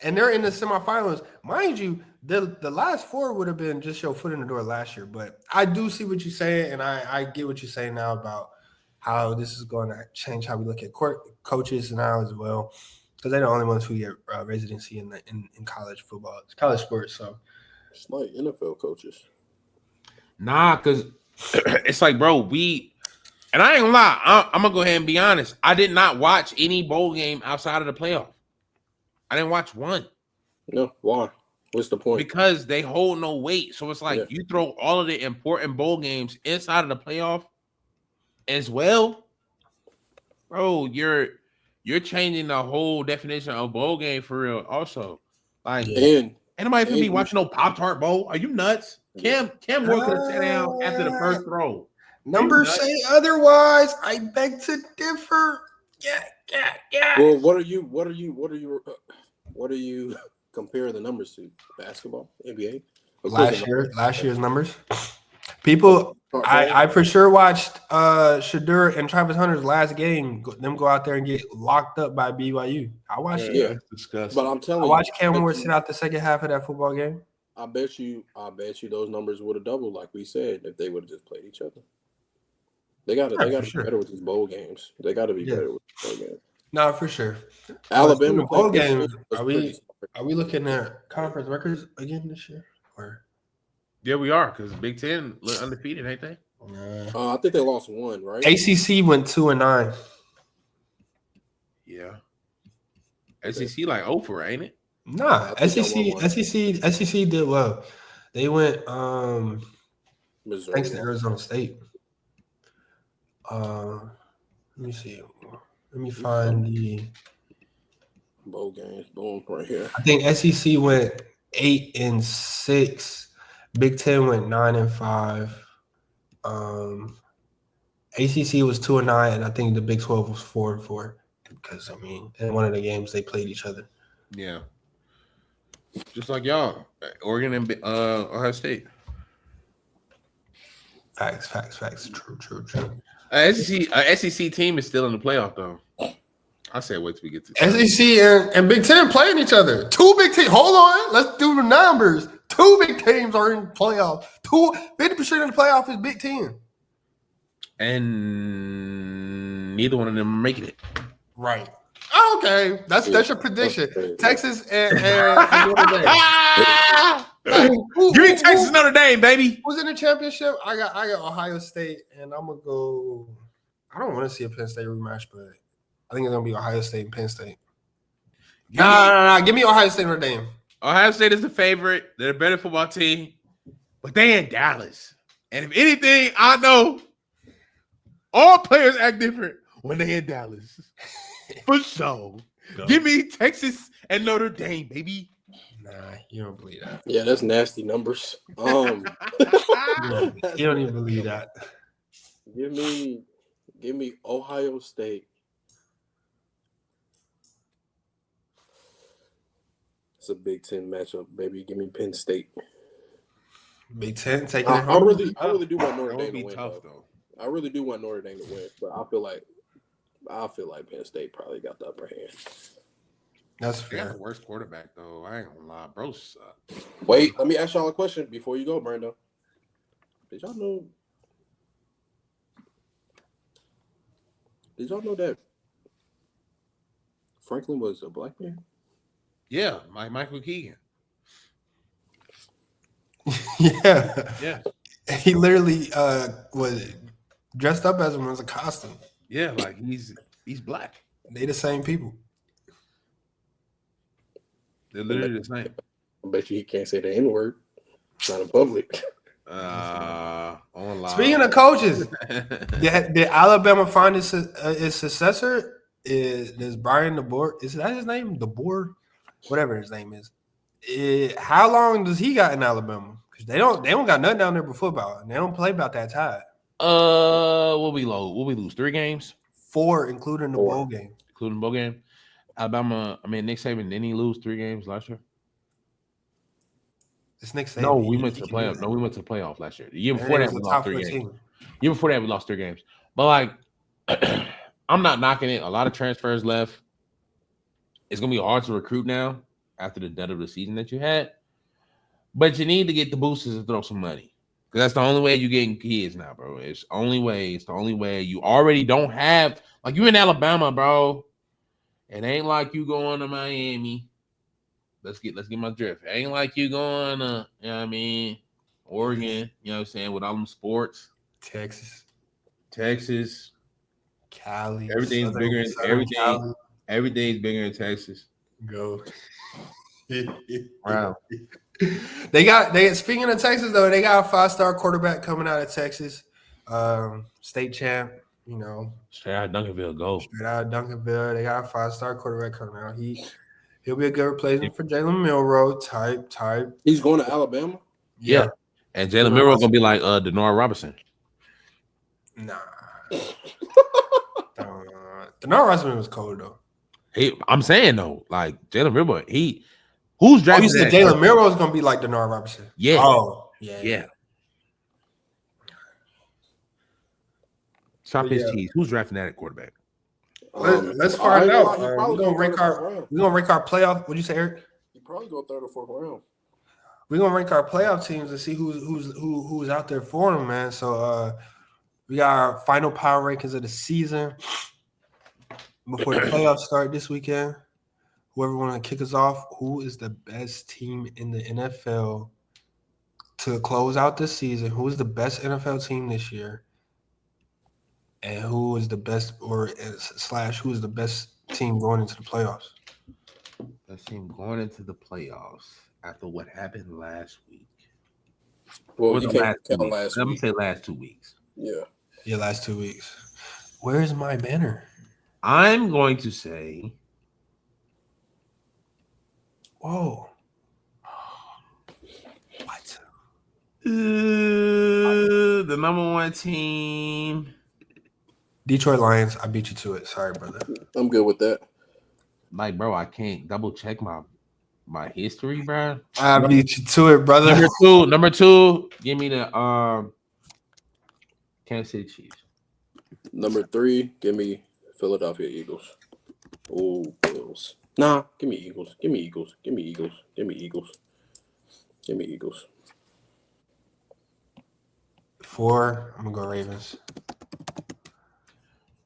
And they're in the semifinals. Mind you, the last 4 would have been just your foot in the door last year. But I do see what you're saying, and I get what you're saying now about how this is going to change how we look at coaches now as well. Because they're the only ones who get residency in college football, college sports. So It's like NFL coaches. Nah, because it's like, bro, and I ain't gonna lie, I'm gonna go ahead and be honest. I did not watch any bowl game outside of the playoff. I didn't watch one. No, why? What's the point? Because they hold no weight. So it's like you throw all of the important bowl games inside of the playoff as well. Bro, you're changing the whole definition of bowl game for real. Also, like, ain't nobody gonna be watching no Pop-Tart Bowl. Are you nuts? Cam Moore could have sat down after the first throw. Numbers say otherwise. I beg to differ. Yeah. Well, what are you comparing the numbers to? Basketball, NBA, Last year's numbers. People, I for sure watched Shadur and Travis Hunter's last game. Them go out there and get locked up by BYU. I watched it. Yeah, disgusting. But I'm telling I you, watched Cam Moore sit out the second half of that football game. I bet you those numbers would have doubled, like we said, if they would have just played each other. They got to be better with these bowl games. They got to be better with bowl games. No, for sure. Alabama bowl games. Are we looking at conference records again this year? Or Yeah, we are, because Big Ten look undefeated, ain't they? I think they lost one, right? ACC went 2-9. Yeah. SEC like over, ain't it? Nah, SEC did well. They went Missouri. thanks to Arizona State. Let me see. Let me find the bowl games. Boom, right here. I think SEC went 8-6. Big Ten went 9-5. ACC was 2-9, and I think the Big 12 was 4-4. Because in one of the games they played each other. Yeah. Just like y'all, Oregon and Ohio State. Facts. True. SEC team is still in the playoff though. I said wait till we get to SEC and Big Ten playing each other. 2 big teams. Hold on, let's do the numbers. 2 big teams are in playoff. 50% of the playoff is Big Ten. And neither one of them are making it. Right. Okay, that's your prediction. Texas and Notre Dame. Give me Texas Notre Dame, baby. Who's in the championship? I got Ohio State, and I'm gonna go. I don't want to see a Penn State rematch, but I think it's gonna be Ohio State and Penn State. Nah. Give me Ohio State and Notre Dame. Ohio State is the favorite. They're a better football team. but they in Dallas. And if anything, I know all players act different when they in Dallas. For sure. Give me Texas and Notre Dame, baby. Nah, you don't believe that. Yeah, that's nasty numbers. You don't even believe that. Give me Ohio State. It's a Big Ten matchup, baby. Give me Penn State. Big Ten taking it I home. really do want Notre That Dame would be to win. tough, Though. I really do want Notre Dame to win, but I feel like Penn State probably got the upper hand. That's They got fair. the worst quarterback, though. I ain't gonna lie. Bro suck. Wait, let me ask y'all a question before you go, Brando. Did y'all know that Franklin was a black man? Yeah, Michael Keegan. Yeah. Yeah. He literally was dressed up as him as a costume. Yeah, like he's black. They the same people. They're literally the same. I bet you he can't say the N-word. Not in public. Online. Speaking of coaches, did Alabama find his successor? Is Brian DeBoer? Is that his name? DeBoer? Whatever his name is. How long does he got in Alabama? Because they don't got nothing down there but football, and they don't play about that tide. What we lose 3 games, 4, including the bowl game. including bowl game. Alabama. I mean, Nick Saban didn't he lose 3 games last year? It's Nick Saban. No, we went to the playoff. No, we went to the playoff last year. The year before that, we lost 3 games. Year before that, we lost 3 games. But like, I'm not knocking it. A lot of transfers left. It's gonna be hard to recruit now after the dead of the season that you had. But you need to get the boosters to throw some money. Because that's the only way you're getting kids now, bro. It's the only way. It's the only way. You already don't have, like, you in Alabama, bro. It ain't like you going to Miami. Let's get my drift. It ain't like you going to, you know what I mean, Oregon, you know what I'm saying, with all them sports. Texas, Cali. Everything's bigger in Everything's bigger in Texas. Go. Wow. They speaking of Texas though, they got a 5-star quarterback coming out of Texas, state champ. You know, Straight out of Duncanville, go. Straight out of Duncanville, they got a 5-star quarterback coming out. He'll be a good replacement for Jalen Milroe type. He's going to Alabama? Yeah. And Jalen Milroe gonna be like Denard Robinson. Nah. Denard Robinson was cold though. I'm saying though, like Jalen Milroe, who's drafting? You said Jalen Milroe is gonna be like Denard Robinson. Yeah. Oh, yeah. Chop his cheese. Who's drafting that at quarterback? Let's find out. We're gonna rank our playoff. What'd you say, Eric? You probably go 3rd or 4th round. We're gonna rank our playoff teams and see who's out there for them, man. So we got our final power rankings of the season before the playoffs start this weekend. Whoever want to kick us off, who is the best team in the NFL to close out this season? Who is the best NFL team this year? And who is the best who is the best team going into the playoffs? Best team going into the playoffs after what happened last week. Well, you can't count last week. Let me say last 2 weeks. Yeah, last 2 weeks. Where's my banner? I'm going to say. Whoa. What? The number 1 team. Detroit Lions. I beat you to it. Sorry, brother. I'm good with that. Like, bro, I can't double check my history, bro. I beat you to it, brother. Number two. Give me the Kansas City Chiefs. Number 3, give me Philadelphia Eagles. Oh, Bills. Nah, give me Eagles. Give me Eagles. Give me Eagles. Give me Eagles. Give me Eagles. 4, I'm gonna go Ravens.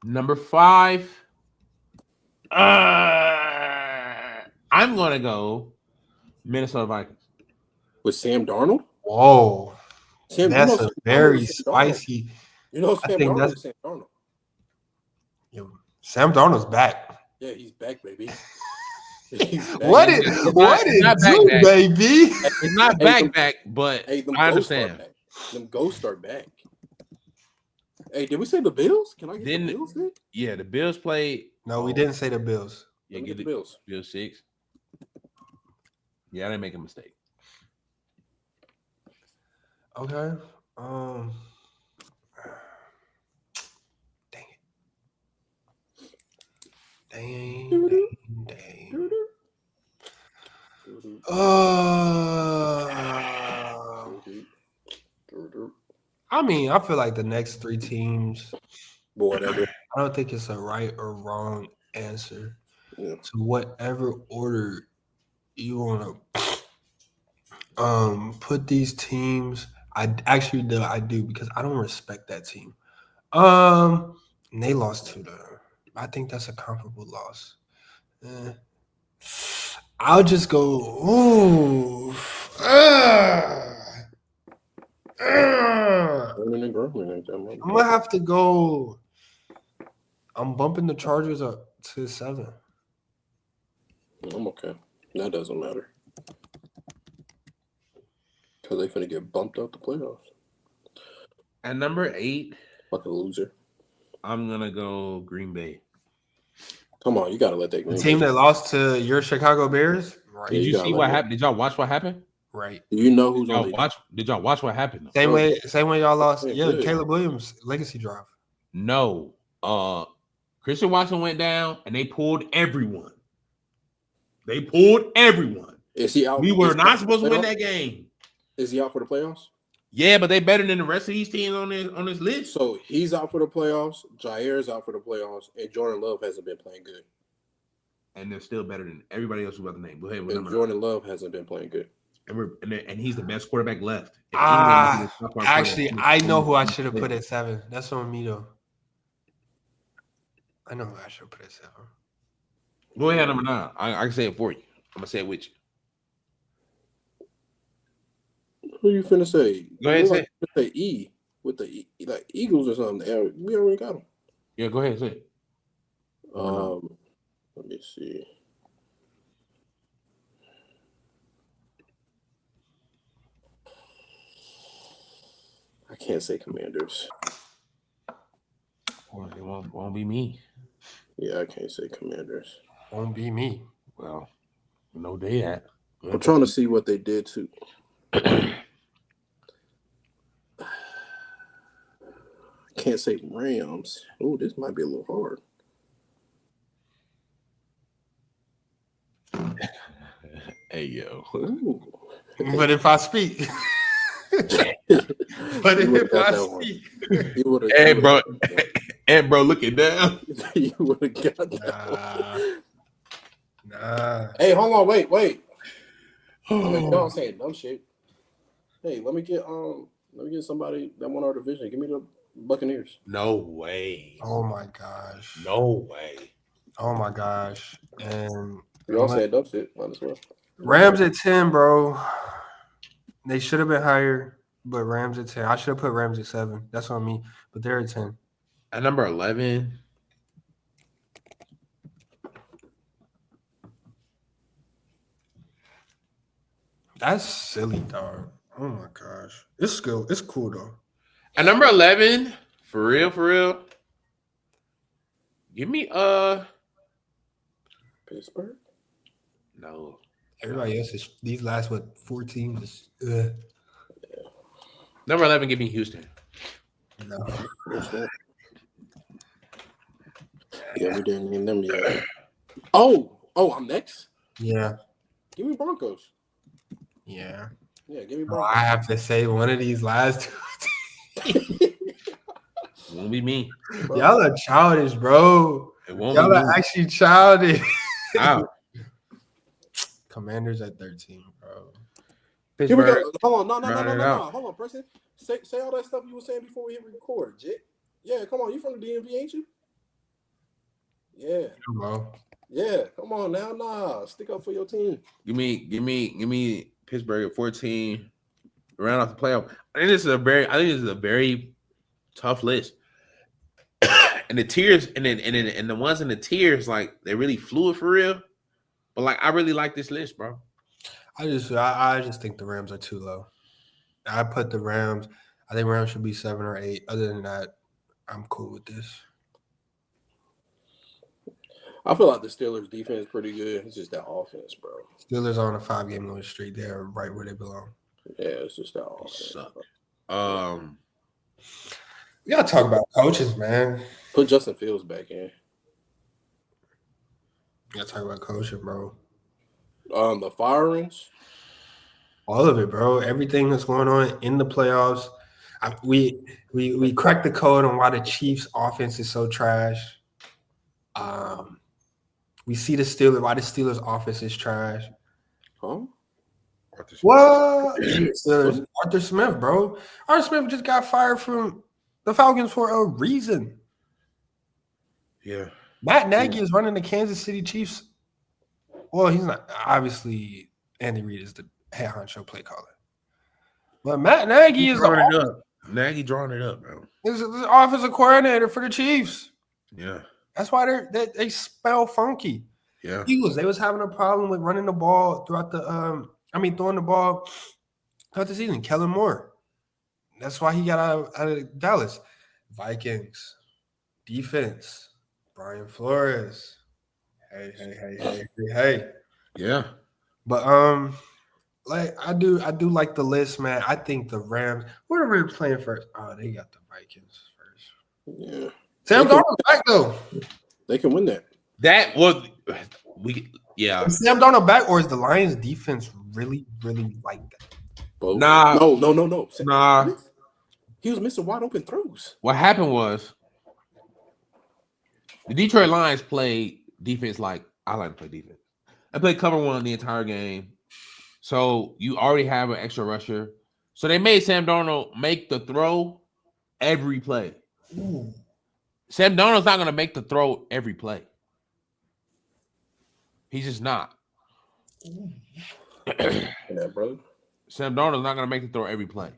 Number 5. I'm gonna go Minnesota Vikings. With Sam Darnold? Whoa. That's a Sam very Darnold. spicy. You know Sam think Darnold that's- is Sam Darnold. Yo, Sam Darnold's back. Yeah, he's back, baby. What It's it not do, back. baby? It's not back, but Hey, them I ghosts are understand. back. Them ghosts are back. Hey, did we say the Bills? Can I get Didn't- the Bills then? Yeah, the Bills played. No, we didn't say the Bills. Yeah, Let me get get the the Bills. Bills 6. Yeah, I didn't make a mistake. Okay. Dang. I mean, I feel like the next 3 teams. Boy, that good. I don't think it's a right or wrong answer. Yeah. To whatever order you want to put these teams. I do because I don't respect that team. And they lost to I think that's a comparable loss. I'll just go. Ooh. I'm gonna have to go. I'm bumping the Chargers up to 7. I'm okay. That doesn't matter. Because they finna get bumped out the playoffs. At number 8, Fucking loser. I'm gonna go Green Bay. Come on, you gotta let that The Green team Bay. that lost to your Chicago Bears, right? Did you you gotta see let what that- happened? Did y'all watch what happened? Right. Do you know who's Y'all on the did y'all watch what happened? Though? Same way y'all lost. Yeah, Yeah, good. Caleb Williams legacy drive. No. Christian Watson went down and they pulled everyone. Is he out? We were Is he not out for supposed the to win playoffs? that game. Is he out for the playoffs? Yeah, but they better than the rest of these teams on this list. So he's out for the playoffs. Jair's out for the playoffs, and Jordan Love hasn't been playing good. And they're still better than everybody else who got the name. Go ahead. And Jordan Love hasn't been playing good. And he's the best quarterback left. Actually, I know who I should have put at 7. That's on me though. I know who I should have put at 7. Go ahead, number 9. I can say it for you. I'm gonna say it with you. Who you finna say? Go ahead, say it. Say E with the like Eagles or something. We already got them. Yeah, go ahead, say it. Let me see. I can't say Commanders. Well, it won't be me. Yeah, I can't say Commanders. Won't be me. Well, no day at. I'm trying to see what they did to. Can't say Rams. Oh, this might be a little hard. Hey yo. Ooh. But if I speak, Hey, bro. And bro, looking down. You would have got that. Nah. Hey, hold on, wait. I mean, y'all saying dumb shit. Hey, let me get somebody that won our division. Give me the Buccaneers. No way. Oh my gosh. No way. Oh my gosh. And Y'all saying dumb shit. Might as well. Rams at 10, bro. They should have been higher, but Rams at 10. I should have put Rams at 7. That's on me. But they're at 10. At number 11. That's silly, dog. Oh my gosh. It's cool. It's cool though. At number 11, for real. Give me Pittsburgh? No. Everybody else is these last 4 teams is Number 11, give me Houston. no. Yeah, we didn't name them yet. Oh, I'm next. Yeah. Give me Broncos. Yeah. Yeah, give me Bro, Broncos. I have to say one of these last 2 Won't be me. Y'all are childish, bro. It won't Y'all be are me. actually childish. Wow. Commanders at 13, bro. Here we Pittsburgh. go. Hold on. No. Round it out. Hold on, Preston. Say all that stuff you were saying before we hit record, Jit. Yeah, come on. You from the DMV, ain't you? Yeah. Bro. Yeah. Come on now. Nah. Stick up for your team. Give me Pittsburgh at 14. Round off the playoff. I think this is a very tough list. And the tiers and the ones in the tiers, like they're really fluid for real. But like, I really like this list, bro. I just think the Rams are too low. I put the Rams. I think Rams should be 7 or 8. Other than that, I'm cool with this. I feel like the Steelers' defense is pretty good. It's just that offense, bro. Steelers are on a 5-game losing streak. They're right where they belong. Yeah, it's just that offense. Suck. We gotta talk about coaches, man. Put Justin Fields back in. We gotta talk about coaching, bro. The firings. All of it, bro. Everything that's going on in the playoffs. We cracked the code on why the Chiefs' offense is so trash. We see why the Steelers' offense is trash. Huh? What? Arthur Smith, bro. Arthur Smith just got fired from the Falcons for a reason. Yeah. Matt Nagy is running the Kansas City Chiefs. Well, he's not. Obviously, Andy Reid is the head honcho play caller. But Matt Nagy is drawing it up. Nagy drawing it up, bro. He's the offensive coordinator for the Chiefs. Yeah. That's why they spell funky. Yeah. Eagles, they was having a problem with running the ball throughout throwing the ball throughout the season. Kellen Moore. That's why he got out of Dallas. Vikings. Defense. Brian Flores. Hey. Yeah. But like I do like the list, man. I think the Rams. Who are the Rams playing first? Oh, they got the Vikings first. Yeah. Sam Darnold back though. They can win that. That was Is Sam Darnold back, or is the Lions defense really, really like that? Both. Nah. No. Nah. He was missing wide open throws. What happened was the Detroit Lions played defense like I like to play defense. I played cover one the entire game. So you already have an extra rusher. So they made Sam Darnold make the throw every play. Ooh. Sam Darnold's not going to make the throw every play. He's just not. Yeah, bro. Sam Darnold's not going to make the throw every play.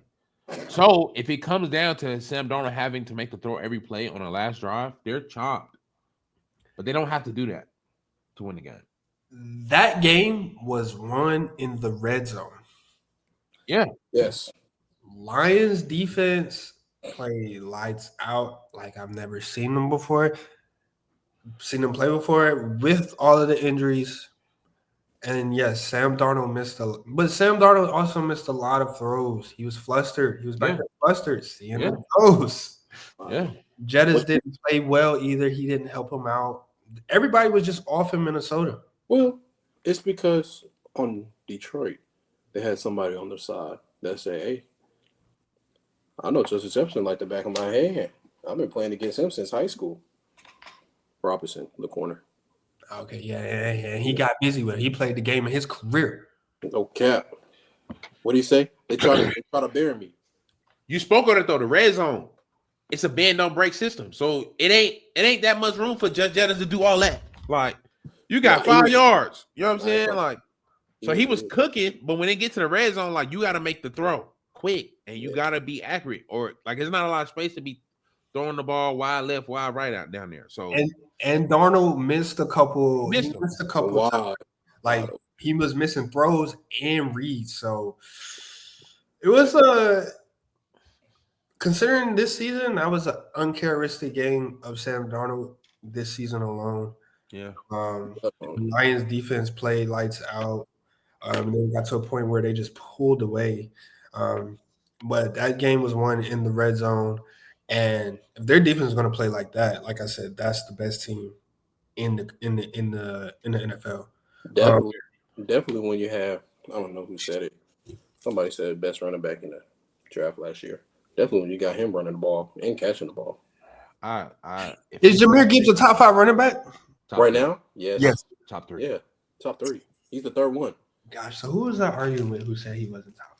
So if it comes down to Sam Darnold having to make the throw every play on a last drive, they're chopped. But they don't have to do that to win the game. That game was won in the red zone. Yeah. Yes. Lions defense played lights out like I've never seen them before. Seen them play before with all of the injuries. And yes, Sam Darnold but Sam Darnold also missed a lot of throws. He was flustered. He was back there flustered, seeing the throws. Yeah. Jettis didn't play well either. He didn't help him out. Everybody was just off in Minnesota. Well, it's because on Detroit, they had somebody on their side that said, hey, I know Justin Jefferson like the back of my hand. I've been playing against him since high school. Robinson, the corner. Okay, yeah. He got busy with it. He played the game of his career. No cap. What do you say? They try to bury me. You spoke on it though. The red zone, it's a bend don't break system, so it ain't that much room for Judge Jettis to do all that. Like you got 5 yards. You know what I'm saying? Like so he was cooking, but when it gets to the red zone, like you got to make the throw quick and you got to be accurate, or like there's not a lot of space to be throwing the ball wide left, wide right out down there. So and Darnold missed a couple. He missed a couple. Wow. Like he was missing throws and reads. So it was considering this season, that was an uncharacteristic game of Sam Darnold this season alone. Yeah. Lions defense played lights out. They got to a point where they just pulled away. But that game was won in the red zone. And if their defense is going to play like that, like I said, that's the best team in the NFL. Definitely when you have, I don't know who said it. Somebody said best running back in the draft last year. Definitely when you got him running the ball and catching the ball. Is Jahmyr Gibbs a top 5 running back? Right now? Yes. Top 3. Yeah. Top 3. He's the third one. Gosh, so who was I arguing with who said he wasn't top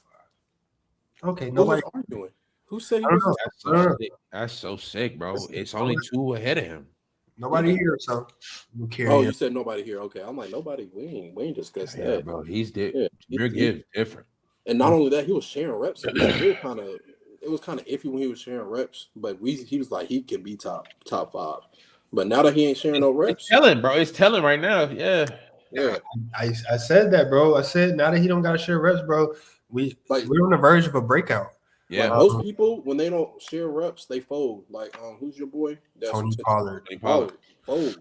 5? Okay, nobody arguing. Who said he was? That's so sick, bro. It's only 2 ahead of him. Nobody here, so who cares? Oh, you said nobody here. Okay, I'm like nobody. We ain't discussed that, bro. He's different. Gibbs different. And not only that, he was sharing reps. It was kind of iffy when he was sharing reps, but he was like he can be top 5. But now that he ain't sharing no reps, it's telling, bro. It's telling right now. Yeah. Yeah, I said that, bro. I said now that he don't got to share reps, bro, we're on the verge of a breakout. Yeah, like most people when they don't share reps, they fold. Like who's your boy? Tony Pollard. Fold.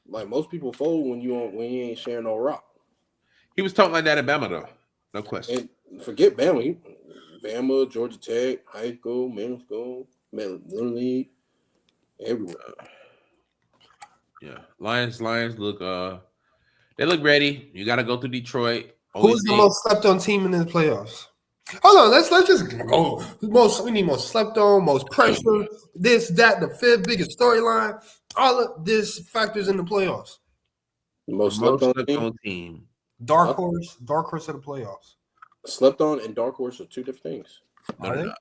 Like most people fold when you ain't sharing no rock. he was talking like that at Bama though, no question. And forget Bama. Bama, Georgia Tech, high school, middle school, little league, everywhere. Yeah, Lions look they look ready. You got to go through Detroit. Who's the most slept on team in the playoffs? Hold on, let's just go. We need most slept on, most pressure, this, that, the fifth biggest storyline. All of this factors in the playoffs. The most slept on team. Dark horse of the playoffs. Slept on and dark horse are two different things. Are they? No,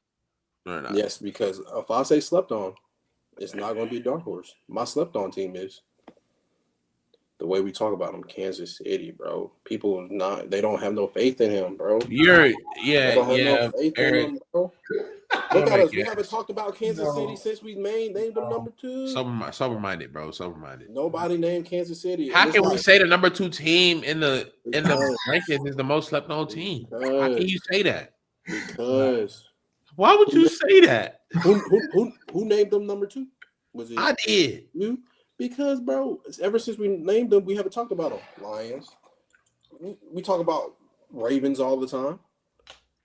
they're not. Yes, because if I say slept on, it's not going to be a dark horse. My slept on team is the way we talk about him, Kansas City, bro. People they don't have no faith in him, bro. No faith in him, bro. Look at us. We haven't talked about Kansas City since we named them number 2. Sober-minded, bro. Sober-minded. Nobody named Kansas City. How can we say the number 2 team in the rankings is the most slept on team? How can you say that? Because why would you say that? Who named them number 2? Was it I did. You? Because, bro, ever since we named them, we haven't talked about them. Lions. We talk about Ravens all the time.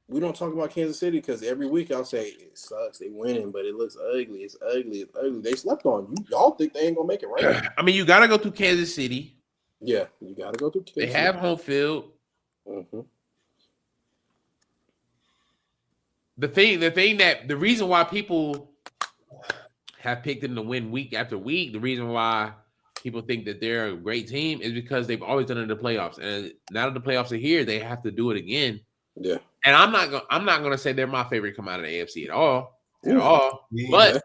We don't talk about Kansas City because every week I'll say it sucks. They winning, but it looks ugly. It's ugly. It's ugly. They slept on you. Y'all think they ain't gonna make it right? I mean, you gotta go through Kansas City. Yeah, you gotta go through Kansas City. They have home field. Mm-hmm. The reason why people have picked them to win week after week, the reason why people think that they're a great team is because they've always done it in the playoffs, and now that the playoffs are here, they have to do it again. Yeah. And I'm not gonna say they're my favorite come out of the AFC at all. Yeah. But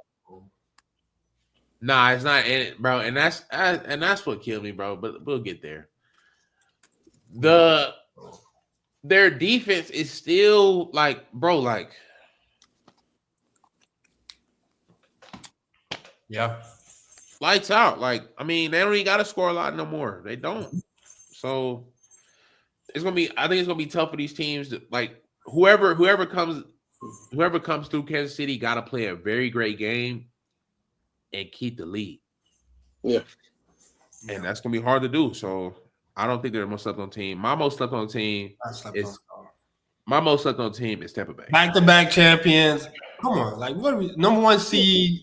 nah, it's not in it, bro. And that's what killed me, bro. But we'll get there. Their defense is still like, bro, like yeah, lights out. Like, I mean, they don't even gotta score a lot no more. They don't. So I think it's gonna be tough for these teams to, like, whoever comes through Kansas City got to play a very great game and keep the lead. Yeah. And that's going to be hard to do. So I don't think they're the most slept on team. My most slept on team is Tampa Bay. Back-to-back champions. Come on, like what are we? Number 1 seed,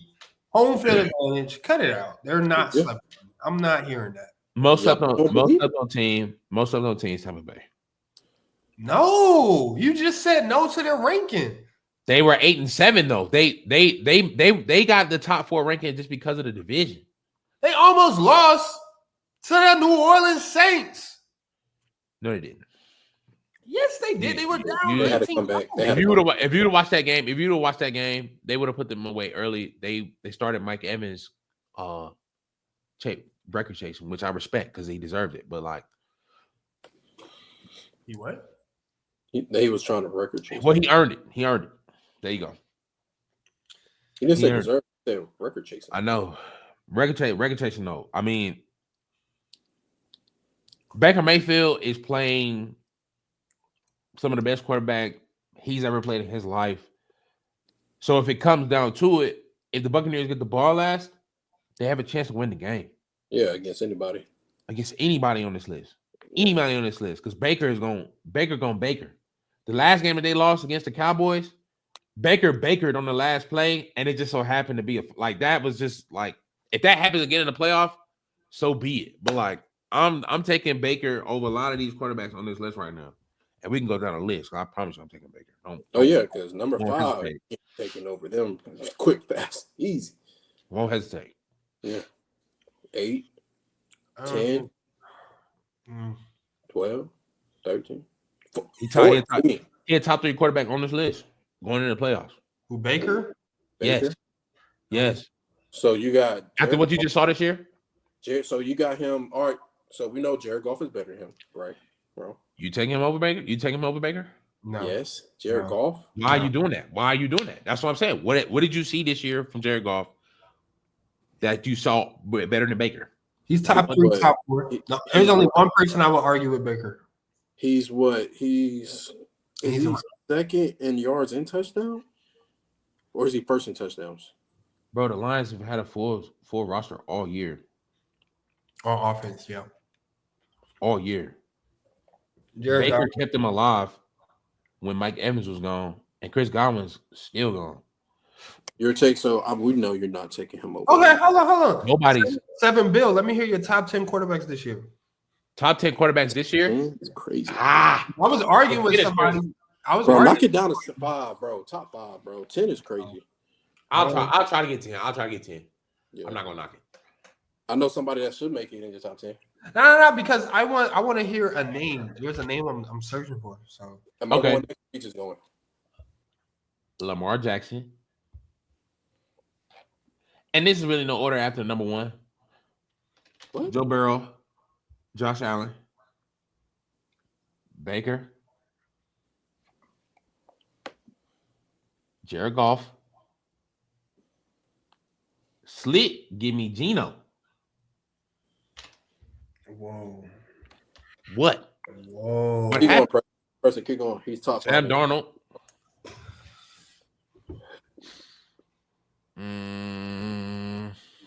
home field advantage. Cut it out. They're not slept on. I'm not hearing that. Most slept on team is Tampa Bay. No, you just said no to their ranking. They were 8-7 though. They got the top 4 ranking just because of the division. They almost lost to the New Orleans Saints. No, they didn't. Yes, they did. They were down. They had to come back. If you would have watched that game, they would have put them away early. They started Mike Evans record chasing, which I respect because he deserved it. But like, he what? He was trying to record chase. Well, he earned it. There you go. He didn't say deserve. He said record chasing. I know. Record chasing. No, I mean, Baker Mayfield is playing some of the best quarterback he's ever played in his life. So if it comes down to it, if the Buccaneers get the ball last, they have a chance to win the game. Yeah, against anybody. Against anybody on this list. Anybody on this list. Because Baker. The last game that they lost against the Cowboys, Bakered on the last play, and it just so happened to be like that was just like, if that happens again in the playoff, so be it. But like, I'm taking Baker over a lot of these quarterbacks on this list right now. And we can go down a list. I promise you I'm taking Baker. Because number 5 taking over them quick, fast, easy. Won't hesitate. Yeah. 8, 10, 12, 13. He a top 3 quarterback on this list going into the playoffs. Who, Baker? Yes. So you got after what you just saw this year? So you got him. All right. So we know Jared Goff is better than him, right, bro? You taking him over Baker? No. Yes, Jared Goff. Why are you doing that? That's what I'm saying. What did you see this year from Jared Goff that you saw better than Baker? He's top He's 3, what? top 4. No, there's only one person I would argue with Baker. He's what? Is He's he second in yards and touchdown? Or is he first in touchdowns? Bro, the Lions have had a full roster all year. on offense, yeah. All year. Jared Baker Goff. kept them alive when Mike Evans was gone, and Chris Godwin's still gone. Your take, so we know you're not taking him over. Okay, hold on. Nobody's 7 Bill. Let me hear your top 10 quarterbacks this year. top 10 quarterbacks this year. It's crazy. I was arguing with It is somebody. crazy. I was Bro, arguing. knock it down to 5, bro. Top 5, bro. 10 is crazy. I'll try to get 10. I'll try to get 10. Yeah. I'm not gonna knock it. I know somebody that should make it in the top 10. No, because I want to hear a name. There's a name I'm searching for. So Am I Okay. going next? He's just going. Lamar Jackson. And this is really no order after number 1. What? Joe Burrow, Josh Allen, Baker, Jared Goff, Slick, give me Geno. whoa. What? Whoa. Keep going, Preston. Keep going. He's top 5. Sam Darnold.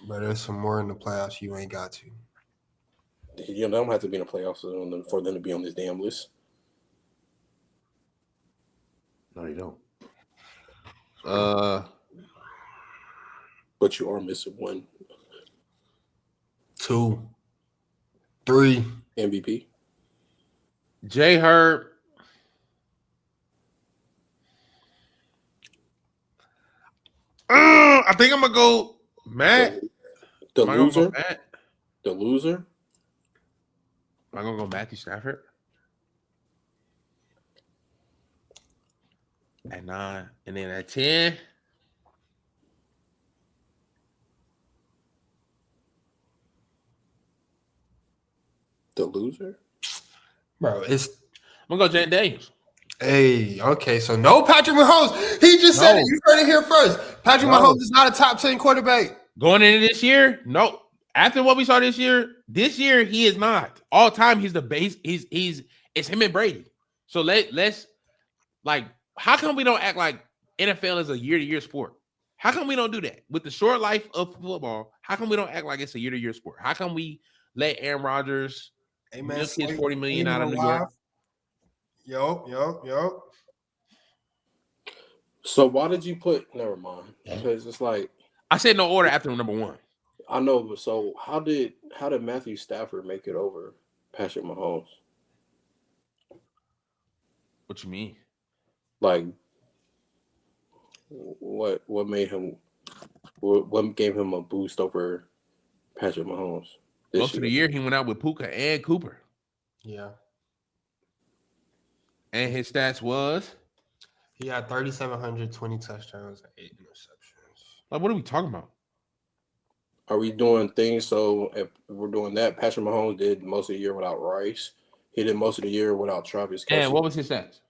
But there's some more in the playoffs you ain't got to. You know, they don't have to be in the playoffs for them to be on this damn list. No, you don't. But you are missing one 2, 3. MVP. J. Herb. I think I'm gonna go Matt. The Am I gonna loser. go Matt? The loser. Am I gonna go Matthew Stafford at 9, and then at 10. The loser. Bro, it's I'm gonna go Jan Daniels. hey, okay. So no Patrick Mahomes. He just said No. it. You heard it here first. Patrick No. Mahomes is not a top 10 quarterback. Going into this year, no. After what we saw this year he is not. All time, he's the base. He's it's him and Brady. So let's like, how come we don't act like NFL is a year-to-year sport? How come we don't do that with the short life of football? How come we don't act like it's a year-to-year sport? How come we let Aaron Rodgers Amen. milk his $40 million out of New York? Yo. So why did you put? Never mind. Because it's like I said no order after number 1. I know, but so how did Matthew Stafford make it over Patrick Mahomes? What you mean? Like, what made him? What gave him a boost over Patrick Mahomes? Most of the year he went out with Puka and Cooper, Yeah. and his stats was He had 3,720 touchdowns and 8 interceptions. like, what are we talking about? Are we doing things? So if we're doing that, Patrick Mahomes did most of the year without Rice. He did most of the year without Travis Kelce. And what was his stats?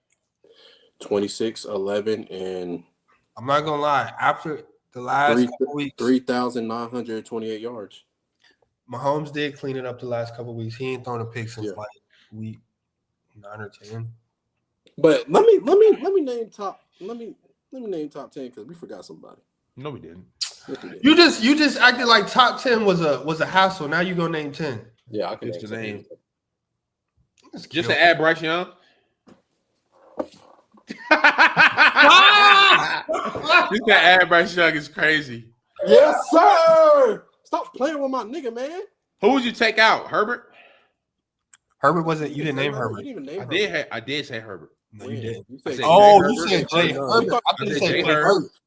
26, 11, and I'm not gonna lie. After the last couple weeks, 3,928 yards. Mahomes did clean it up the last couple weeks. He ain't thrown a pick since Yeah. like week 9 or 10. But let me name top. Let me name top 10 because we forgot somebody. No, we didn't. Yes, we did. You just acted like top 10 was a hassle. Now you gonna name 10. Yeah, I can Just name the some. name. That's Just cute. to add Bryce Young. Just to add Bryce Young is crazy. Yes, sir. Stop playing with my nigga, man. Who would you take out? Herbert? Herbert wasn't. You didn't name You Herbert. didn't even name I Herbert. did say Herbert. No, you didn't. You I said said Oh, Jalen you Hurts. said Jay Herbert. I I didn't said say Jalen Jay Hurts. Hurts.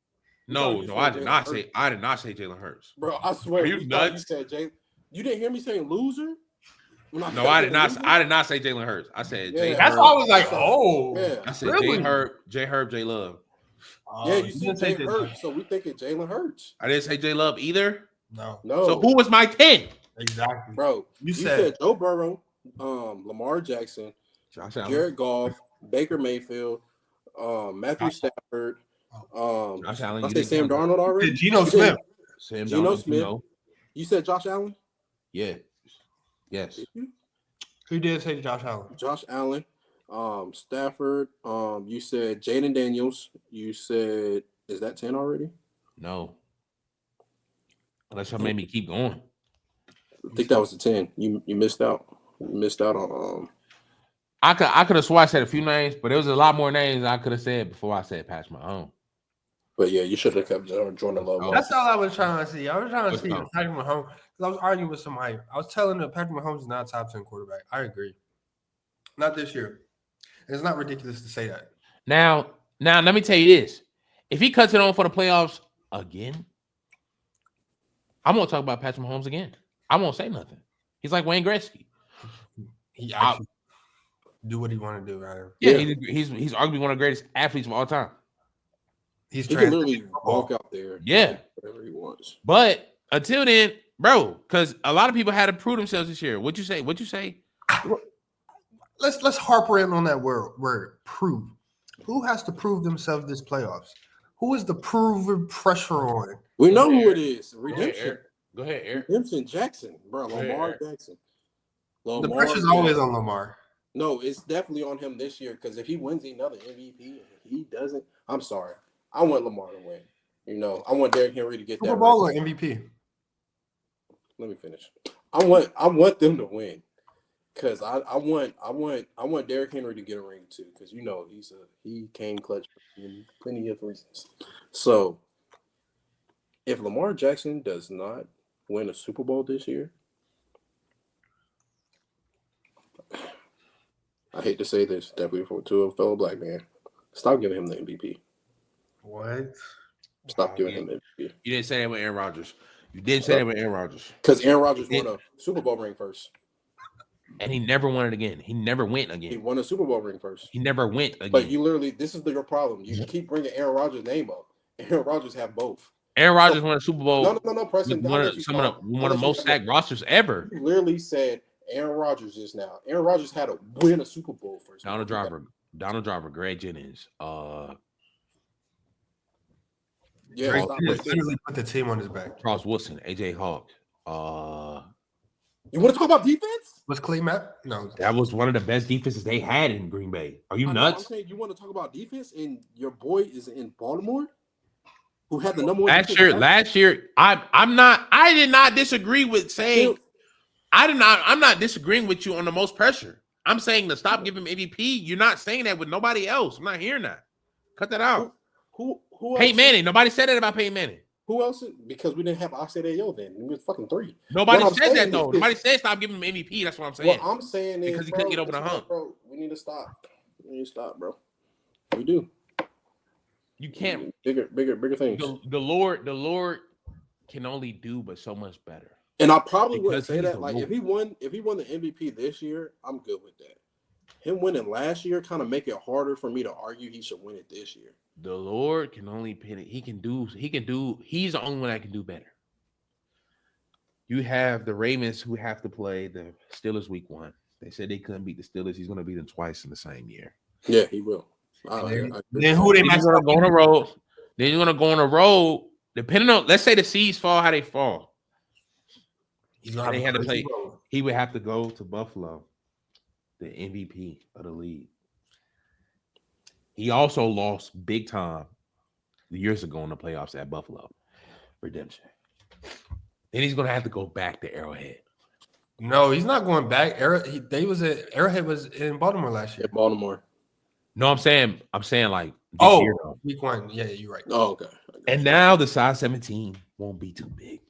No, I did not say. I did not say Jalen Hurts. Bro, I swear. Are you we thought nuts? You said Jay. You didn't hear me saying loser? When No, I did not. loser? I did not say Jalen Hurts. I said Jay. That's Herb. why I was like, oh. Yeah. I said Really? Jay Herb, J Love. Yeah, you you didn't said say Jay that. Hurts, so we thinking Jalen Hurts. I didn't say J Love either. No, No. So who was my 10? exactly. Bro, You you said- said Joe Burrow, Lamar Jackson, Josh Allen. Jared Goff, Baker Mayfield, Matthew Stafford, Josh Allen. I You said didn't Sam count Darnold already. Geno You Smith. Sam Geno Darnold, Smith. no. You said Josh Allen. Yeah. Yes. Who did say Josh Allen? Josh Allen, Stafford. You said Jaden Daniels. You said, is that 10 already? No. Unless y'all made me keep going. I think that was the 10. You missed out. You missed out on. I could have swore I said a few names, but there was a lot more names I could have said before I said Patrick Mahomes. But yeah, you should have kept Jordan Love. That's all I was trying to see. I was trying to see if Patrick Mahomes, because I was arguing with somebody. I was telling them Patrick Mahomes is not a top 10 quarterback. I agree. Not this year. And it's not ridiculous to say that. Now, let me tell you this. If he cuts it on for the playoffs again, I'm going to talk about Patrick Mahomes again. I won't say nothing. He's like Wayne Gretzky. He actually do what he want to do, right? Yeah, he's arguably one of the greatest athletes of all time. He can literally walk out there. Yeah. Whatever he wants. But until then, bro, because a lot of people had to prove themselves this year. What'd you say? Let's harper in on that word prove. Who has to prove themselves this playoffs? Who is the proven pressure on? We know who it is. Redemption. Go ahead, Eric. Redemption Jackson, bro. Lamar Jackson. The pressure's always on Lamar. No, it's definitely on him this year because if he wins another MVP and he doesn't, I'm sorry. I want Lamar to win. You know, I want Derrick Henry to get Super that Bowl or MVP. Let me finish. I want them to win because I want Derrick Henry to get a ring too because you know he came clutch for plenty of reasons. So if Lamar Jackson does not win a Super Bowl this year, I hate to say this, definitely to a fellow black man, stop giving him the MVP. What? Stop giving him the MVP. You didn't say that with Aaron Rodgers. You didn't say that with Aaron Rodgers. Because Aaron Rodgers won a Super Bowl ring first. And he never won it again. He never went again. He won a Super Bowl ring first. He never went again. But you literally, this is your problem. You keep bringing Aaron Rodgers' name up. Aaron Rodgers have both. Aaron Rodgers won a Super Bowl. No, Preston. One of the most stacked rosters ever. You literally said Aaron Rodgers just now. Aaron Rodgers had to win a Super Bowl first. Donald Driver, Greg Jennings. Greg literally put the team on his back. Charles Woodson, AJ Hawk. You want to talk about defense? Was Clay Matt? No. That was one of the best defenses they had in Green Bay. Are you nuts? I'm saying you want to talk about defense, and your boy is in Baltimore, who had the number one. Last year, I did not disagree with saying. I'm not disagreeing with you on the most pressure. I'm saying to stop giving him MVP. You're not saying that with nobody else. I'm not hearing that. Cut that out. Who Peyton Manning. Nobody said that about Peyton Manning. Who else? Because we didn't have AYOO then. We was fucking 3. Nobody said that though. Nobody said stop giving him MVP. That's what I'm saying. What I'm saying is because he couldn't get over the hump. Bro, we need to stop. We need to stop, bro. We do. You can't. Bigger things. The Lord can only do but so much better. And I probably wouldn't say that. Like if he won the MVP this year, I'm good with that. Him winning last year kind of make it harder for me to argue he should win it this year. The Lord can only pin it. He's the only one that can do better. You have the Ravens who have to play the Steelers week 1. They said they couldn't beat the Steelers. He's going to beat them twice in the same year. Yeah, he will. Then who they might going to go on the road. Then you're going to go on the road. Depending on, let's say the seeds fall how they fall. They had to play. He would have to go to Buffalo, the MVP of the league. He also lost big time years ago in the playoffs at Buffalo. Redemption. Then he's going to have to go back to Arrowhead. No, he's not going back. Arrowhead was in Baltimore last year. Yeah, Baltimore. No, I'm saying like year, week 1. Yeah, you're right. Oh, okay. And now the size 17 won't be too big.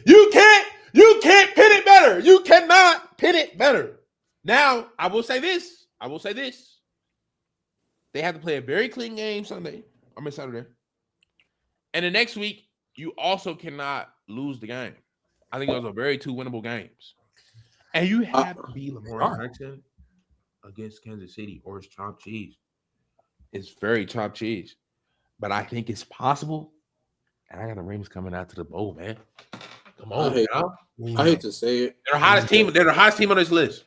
You can't pin it better. You cannot pin it better. Now, I will say this. They have to play a very clean game Saturday. And the next week, you also cannot lose the game. I think those are very 2 winnable games. And you have to be Lamar Jackson against Kansas City, or it's chopped cheese. It's very chopped cheese. But I think it's possible. And I got the Ravens coming out to the bowl, man. Come on, I hate to say it. They're the hottest team. They're the hottest team on this list.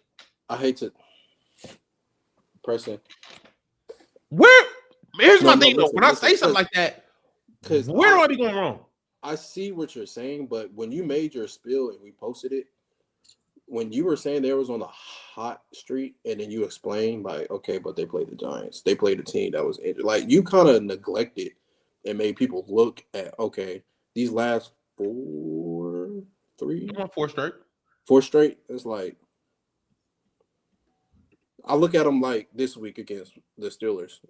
I hate to press it. Here's my thing though. When I say something like that, where do I be going wrong? I see what you're saying, but when you made your spiel and we posted it, when you were saying they was on a hot streak, and then you explained like, okay, but they played the Giants. They played a team that was injured. Like you kind of neglected and made people look at okay, these last four straight. It's like I look at them like this week against the Steelers.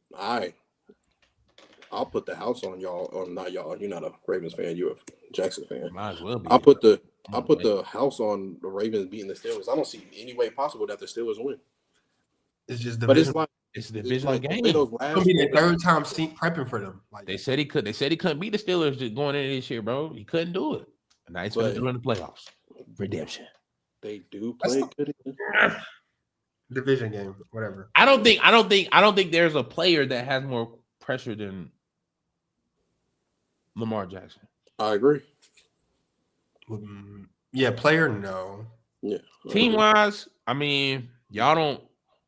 I'll put the house on y'all, or not y'all. You're not a Ravens fan. You're a Jackson fan. Might as well be. I'll put the house on the Ravens beating the Steelers. I don't see any way possible that the Steelers win. It's just the. But it's like it's the divisional like game. It's gonna be the third time prepping for them. Like They said he couldn't beat the Steelers just going into this year, bro. He couldn't do it. And now he's going to do it in the playoffs. Redemption. They do play good. Division game, whatever. I don't think there's a player that has more pressure than Lamar Jackson. I agree. Yeah, player, no. Yeah. Team wise, I mean, y'all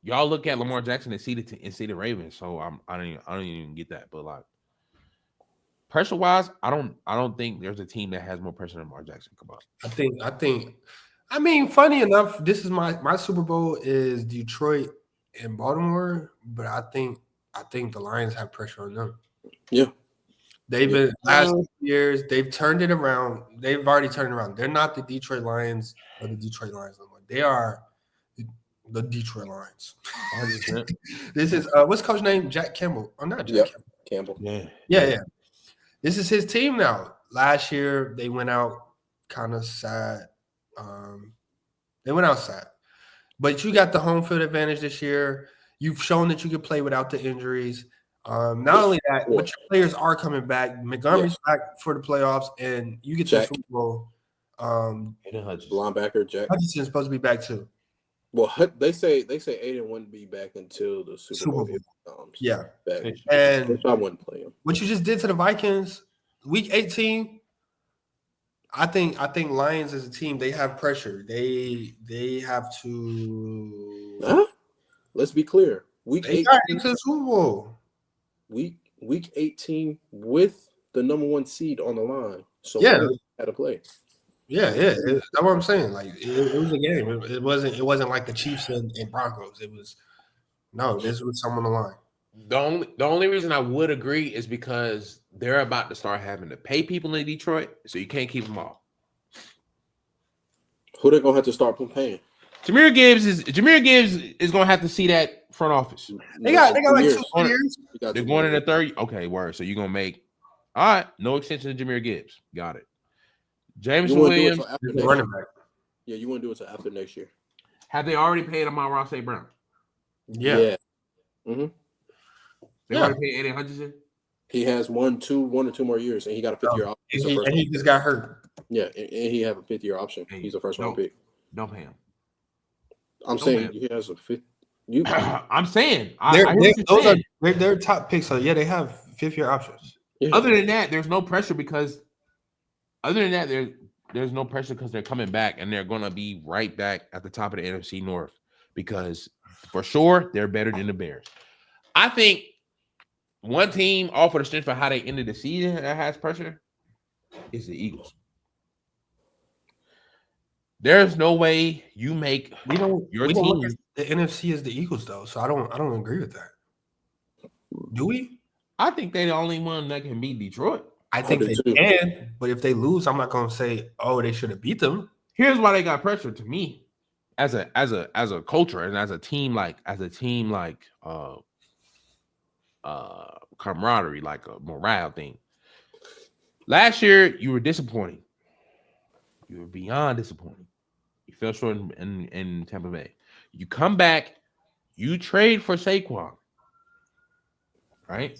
look at Lamar Jackson and see the Ravens. So I don't even get that. But like pressure wise, I don't think there's a team that has more pressure than Lamar Jackson. Come on. I mean, funny enough, this is my Super Bowl is Detroit and Baltimore, but I think the Lions have pressure on them. Yeah. They've been last years, they've turned it around. They've already turned it around. They're not the Detroit Lions or the Detroit Lions anymore. They are the Detroit Lions. This is what's coach name? Jack Campbell. Oh, not Jack Campbell. Yeah. This is his team now. Last year they went out kind of sad. They went out sad. But you got the home field advantage this year. You've shown that you can play without the injuries. Not only that, but your players are coming back. Montgomery's back for the playoffs, and you get to the Super Bowl. Linebacker Jack Hutchinson's supposed to be back too. Well, they say Aiden wouldn't be back until the Super Bowl. Yeah, back. And I wouldn't play him. What you just did to the Vikings, Week 18. I think Lions as a team, they have pressure. They have to. Huh? Let's be clear. Week 18 into the Super Bowl. Week 18 with the number 1 seed on the line. So yeah, had to play. Yeah. That's what I'm saying. Like it was a game. It wasn't like the Chiefs and Broncos. This was someone on the line. The only reason I would agree is because they're about to start having to pay people in Detroit, so you can't keep them all. Who they gonna have to start paying? Jahmyr Gibbs is gonna have to see that front office. They got like 2 years. They're going in the third. Okay, word. So you're gonna make all right. No extension to Jahmyr Gibbs. Got it. Jameson Williams, running back. Yeah, you want to do it after next year. Have they already paid Amon-Ra St. Brown? Yeah. Mm-hmm. They already paid Aiden Hutchinson? He has 1 or 2 more years, and he got a 5th-year option. And he just got hurt. Yeah, and he have a 5th-year option. He's a first-round pick. Don't pay him. I'm saying he has a 5th. I'm saying they're top picks. So yeah, they have 5th-year options. Yeah. Other than that, there's no pressure because there's no pressure because they're coming back and they're gonna be right back at the top of the NFC North because for sure they're better than the Bears. I think one team off of the strength of how they ended the season that has pressure is the Eagles. There's no way you make your team. The NFC is the Eagles though, so I don't agree with that. Do we? I think they're the only one that can beat Detroit. I think they can, but if they lose, I'm not going to say, "Oh, they should have beat them." Here's why they got pressure to me, as a culture and as a team camaraderie, like a morale thing. Last year, you were disappointing. You were beyond disappointing. You fell short in Tampa Bay. You come back, you trade for Saquon, right?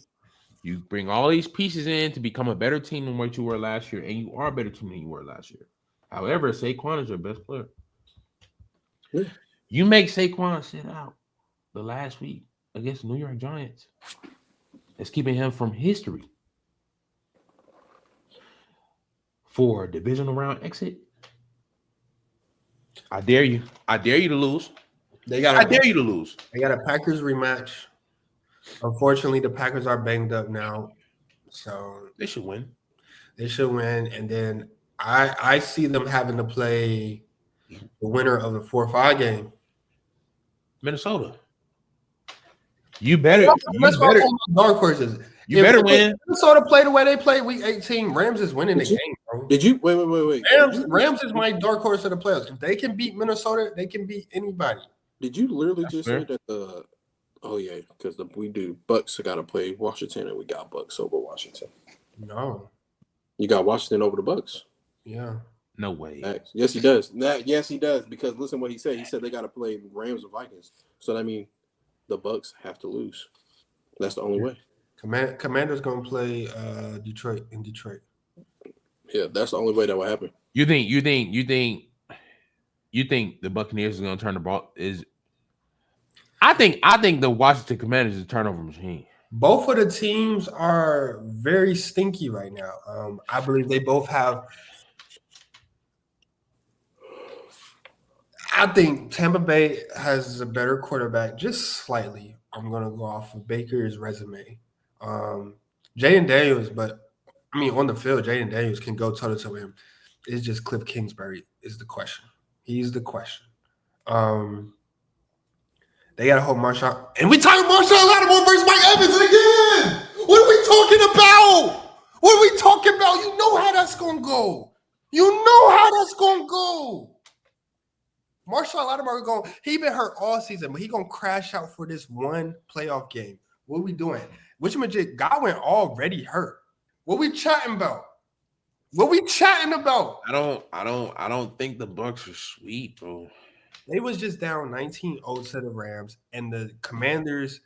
You bring all these pieces in to become a better team than what you were last year, and you are a better team than you were last year. However, Saquon is your best player. Yeah. You make Saquon sit out the last week against the New York Giants. It's keeping him from history for a divisional round exit. I dare you. I dare you to lose. I dare you to lose. They got a Packers rematch. Unfortunately, the Packers are banged up now, so they should win. And then I see them having to play the winner of the 4-5 game. Minnesota. You better. That's why I'm talking about dark horses. You better win. Minnesota play the way they played week 18. Rams is winning the game, bro. Did you wait? Rams is my dark horse of the playoffs. If they can beat Minnesota, they can beat anybody. Did you literally just say that the? Oh yeah, because we do Bucks got to play Washington, and we got Bucks over Washington. No, you got Washington over the Bucks. Yeah, no way. Yes, he does. Yes, he does. Because listen, what he said. He said they got to play Rams or Vikings. So that means the Bucks have to lose. That's the only way. Commander's gonna play Detroit in Detroit. Yeah, that's the only way that will happen. You think the Buccaneers are gonna turn the ball? I think the Washington Commanders is a turnover machine. Both of the teams are very stinky right now. I believe they both have. I think Tampa Bay has a better quarterback, just slightly. I'm gonna go off of Baker's resume. Jaden Daniels, but I mean on the field, Jaden Daniels can go toe to toe with him. It's just Cliff Kingsbury is the question. He's the question. They got to hold Marshawn. And we talking Marshawn Lattimore versus Mike Evans again. What are we talking about? What are we talking about? You know how that's going to go. Marshawn Lattimore he been hurt all season, but he going to crash out for this one playoff game. What are we doing? Which Majid Godwin already hurt. What we chatting about? I don't think the Bucks are sweet, bro. They was just down 19-0 to the Rams, and the Commanders,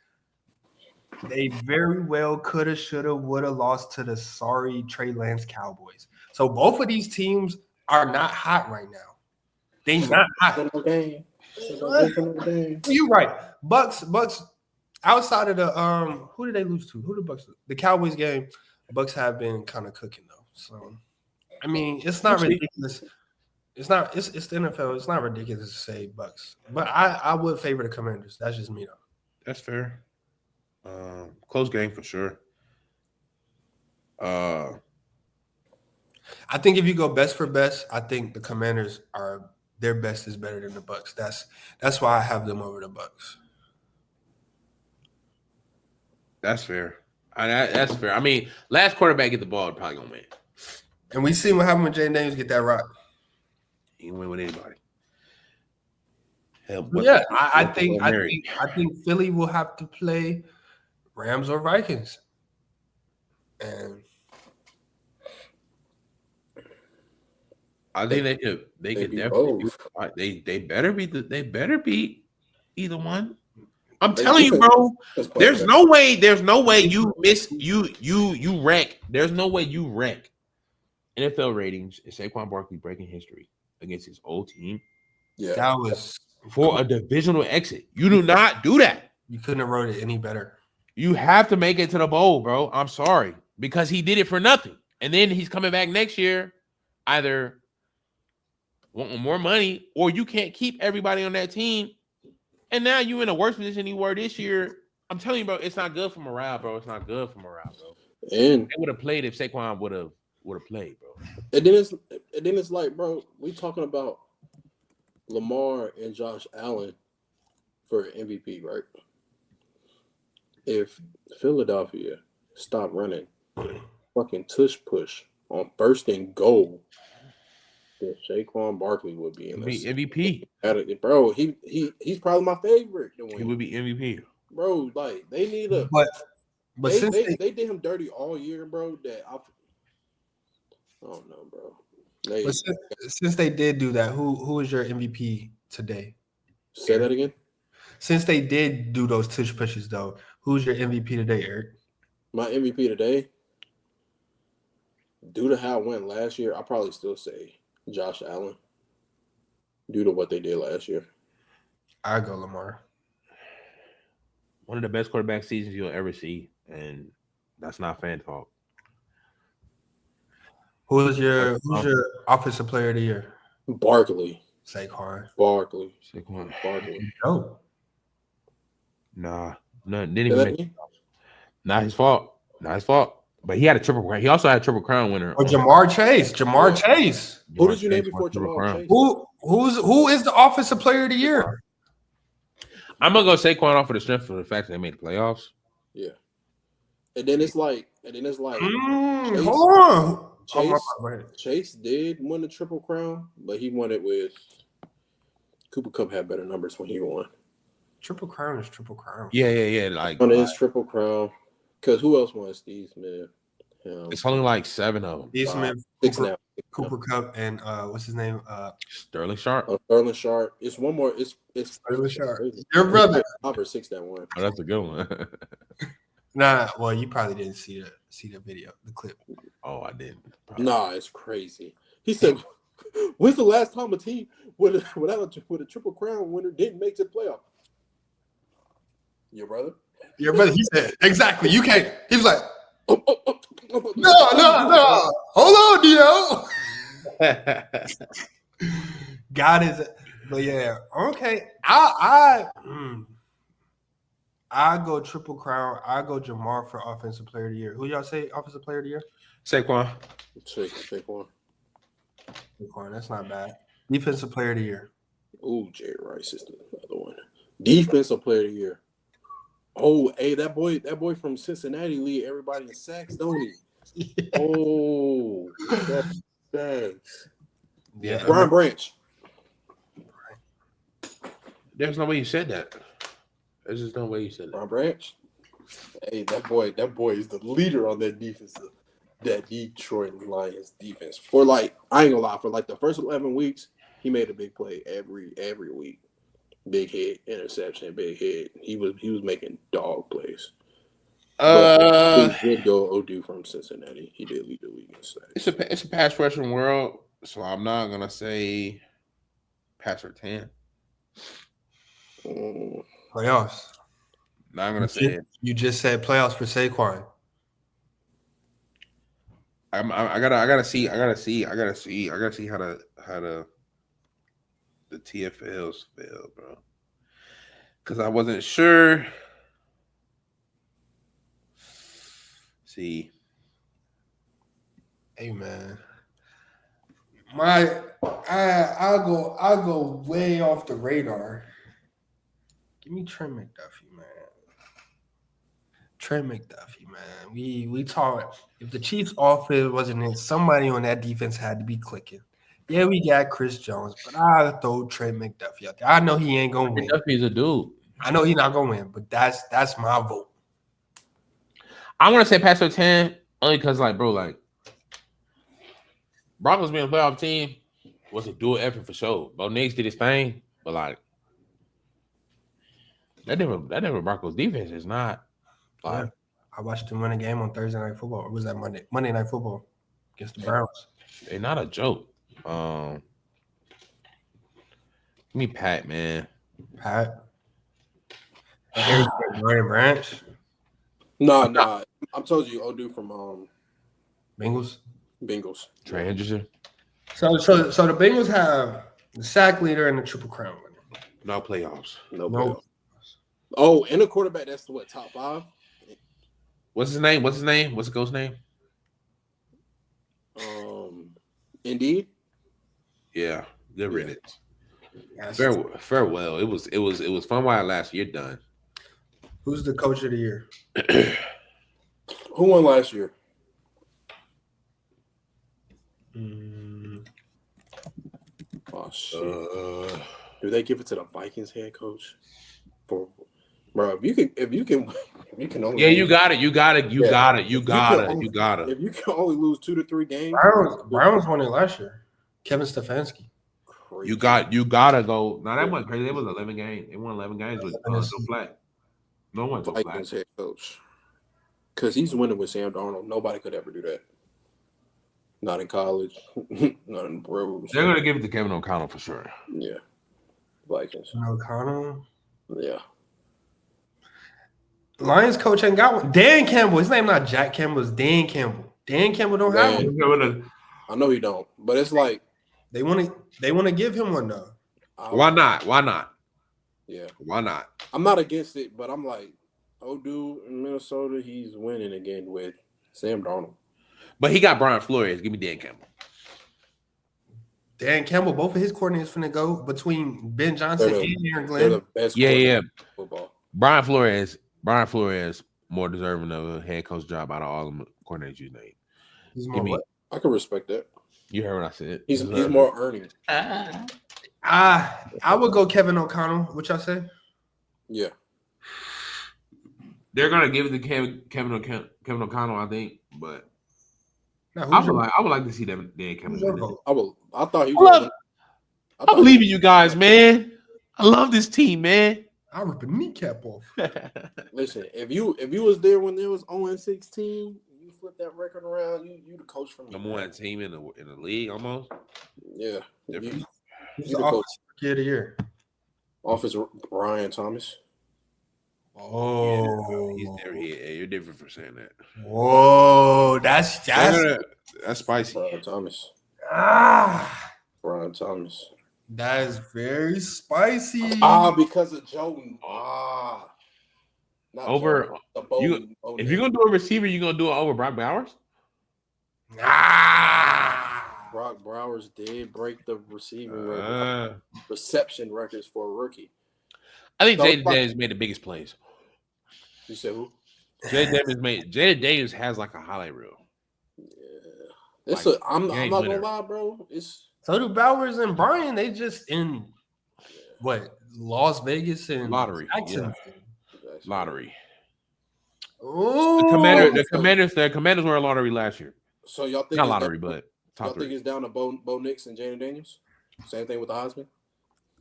they very well coulda, shoulda, woulda lost to the sorry Trey Lance Cowboys. So both of these teams are not hot right now. They not hot. You're right. Bucks. Outside of the who did they lose to? Who the Bucks? The Cowboys game. Bucks have been kind of cooking though. So I mean, it's not ridiculous. It's the NFL. It's not ridiculous to say Bucks, but I would favor the Commanders. That's just me though. That's fair. Close game for sure. I think if you go best for best, I think the Commanders are their best is better than the Bucks. That's why I have them over the Bucks. That's fair. That's fair. I mean, last quarterback get the ball, probably gonna win. And we seen what happened when Jaden Daniels get that rock. He can win with anybody. Hell, I think Philly will have to play Rams or Vikings, and I think they could definitely. They better beat either one. I'm telling you, bro. There's no way you wreck. There's no way you wreck NFL ratings and Saquon Barkley breaking history against his old team. Yeah, that was for a divisional exit. You do not do that. You couldn't have wrote it any better. You have to make it to the bowl, bro. I'm sorry, because he did it for nothing, and then he's coming back next year, either wanting more money or you can't keep everybody on that team, and now you in a worse position you were this year. I'm telling you, bro, it's not good for morale, bro. It's not good for morale, bro. And they would have played if Saquon would have played, bro. And then it's like, bro, we talking about Lamar and Josh Allen for MVP, right? If Philadelphia stopped running fucking tush push on first and goal, then Saquon Barkley would be in this MVP. Bro, he's probably my favorite. He would be MVP. Bro, like they need a but they did him dirty all year, bro. That I don't know, bro. Since they did do that, who is your MVP today? Say that again. Since they did do those tush pushes, though, who's your MVP today, Eric? My MVP today, due to how it went last year, I'll probably still say Josh Allen. Due to what they did last year, I go Lamar. One of the best quarterback seasons you'll ever see, and that's not fan fault. Who's your offensive player of the year? Barkley. Saquon. Barkley. No. Nah, didn't even make it. Not his fault. But he had a triple crown. He also had a triple crown winner. Or Jamar Chase. Jamar Chase. Who did you name before Jamal Chase? Who is the offensive player of the year? I'm gonna go Saquon off for the strength of the fact that they made the playoffs. Yeah. And then it's like Chase, hold on. Chase did win the triple crown, but he won it with Cooper Kupp had better numbers when he won. Triple crown is triple crown. Yeah. Like on his triple crown. Because who else won? Steve Smith. It's only like 7 of them. Steve Smith, Cooper Kupp, and what's his name? Sterling Sharp. Sterling Sharp. It's one more. It's Sterling Sharp. Your brother. 5 or 6 that won. Oh, that's a good one. Nah. Well, you probably didn't see the video, the clip. Oh, I didn't. Probably. Nah, it's crazy. He said, "When's the last time a team with a triple crown winner didn't make the playoff?" Your brother. He said exactly. You can't. He was like, no. Hold on, Dio. God is, but yeah, okay. I go triple crown. I go Jamar for offensive player of the year. Who y'all say offensive player of the year? Saquon. Saquon. That's not bad. Defensive player of the year. Ooh, Jay Rice is the other one. Defensive player of the year. Oh, hey, that boy from Cincinnati lead everybody in sacks, don't he? Oh, that's thanks. Yeah, Brian Branch. There's no way you said that. There's just no way you said that. Brian Branch. Hey, that boy is the leader on that defense, that Detroit Lions defense. For like, I ain't gonna lie, for like the first 11 weeks, he made a big play every week. Big hit, interception, big hit. He was making dog plays. He did go OD from Cincinnati. He did lead the league in sacks. It's a pass rushing world, so I'm not gonna say pass or 10. Playoffs. Not gonna say it. You just said playoffs for Saquon. I gotta see how the TFLs fell, bro. Because I wasn't sure. See. Hey man. I'll go way off the radar. Give me Trey McDuffie, man. Trey McDuffie, man. We talked. If the Chiefs' offense wasn't in, somebody on that defense had to be clicking. Yeah, we got Chris Jones, but I'll throw Trey McDuffie out there. I know he ain't gonna win. McDuffie's a dude. I know he's not gonna win, but that's my vote. I want to say pass or 10 only because, like, bro, like Broncos being a playoff team was a dual effort for sure. Bo Nix did his thing, but like that Denver Broncos defense is not. Like, yeah. I watched them win a game on Thursday Night Football. Or was that Monday Night Football against the Browns? They're not a joke. Give me Pat, man. Pat. Ryan Branch. Nah. I told you, dude from Bengals. Trey Hendrickson. So the Bengals have the sack leader and the triple crown winner. No playoffs. No playoffs. Oh, and a quarterback that's what, top 5? What's his name? What's the coach's name? Indeed. Yeah, good riddance. Yes. Farewell. It was fun while it last year done. Who's the coach of the year? Who won last year? Oh shit! Do they give it to the Vikings head coach? Bro, if you can only you got it. If you can only lose 2 to 3 games, Browns won it last year. Kevin Stefanski. Crazy. You gotta go. Now that wasn't crazy. It was 11 games. They won 11 games with Joe Flat. No one Joe Vikings head coach, because he's winning with Sam Darnold. Nobody could ever do that. Not in college, not in the pros. They're gonna give it to Kevin O'Connell for sure. Yeah, Vikings. O'Connell. Yeah. Lions coach ain't got one. Dan Campbell. His name not Jack Campbell. It's Dan Campbell. Dan Campbell don't have one. I know he don't, but it's like they want to give him one though. Why not? Yeah. Why not? I'm not against it, but I'm like, dude in Minnesota, he's winning again with Sam Darnold. But he got Brian Flores. Give me Dan Campbell. Dan Campbell, both of his coordinators finna go between Ben Johnson and Aaron They're Glenn. the best. Yeah. Football. Brian Flores, more deserving of a head coach job out of all the coordinators you named. He's more what? I can respect that. You heard what I said. He's more earning. I would go Kevin O'Connell. What y'all say? Yeah. They're gonna give it to Kevin O'Connell, I think, but Now, I would like to see Dan Campbell. I thought he was. I believe in you guys, man. I love this team, man. I'll rip a kneecap off. Listen, if you was there when there was 0-16, you flip that record around. You the coach from number one team in the league almost. Yeah, He's the offensive rookie of the year. Offensive Brian Thomas. Oh, you're different for saying that. Whoa, that's spicy. Brian Thomas. Brian Thomas. That is very spicy. Because of Jordan. Not over Jordan, if you're gonna do a receiver, you're gonna do it over Brock Bowers. Brock Bowers did break the receiving reception records for a rookie. I think Jaden Daniels made the biggest plays. You said who? Jaden Daniels has like a highlight reel. Yeah, I'm not gonna lie, bro. So do Bowers and Brian. They just in what Las Vegas and lottery. Jackson. Yeah. Lottery. Ooh. The Commanders were a lottery last year. So y'all think not lottery, but top y'all think it's down to Bo Nix and Jaden Daniels? Same thing with the Heisman.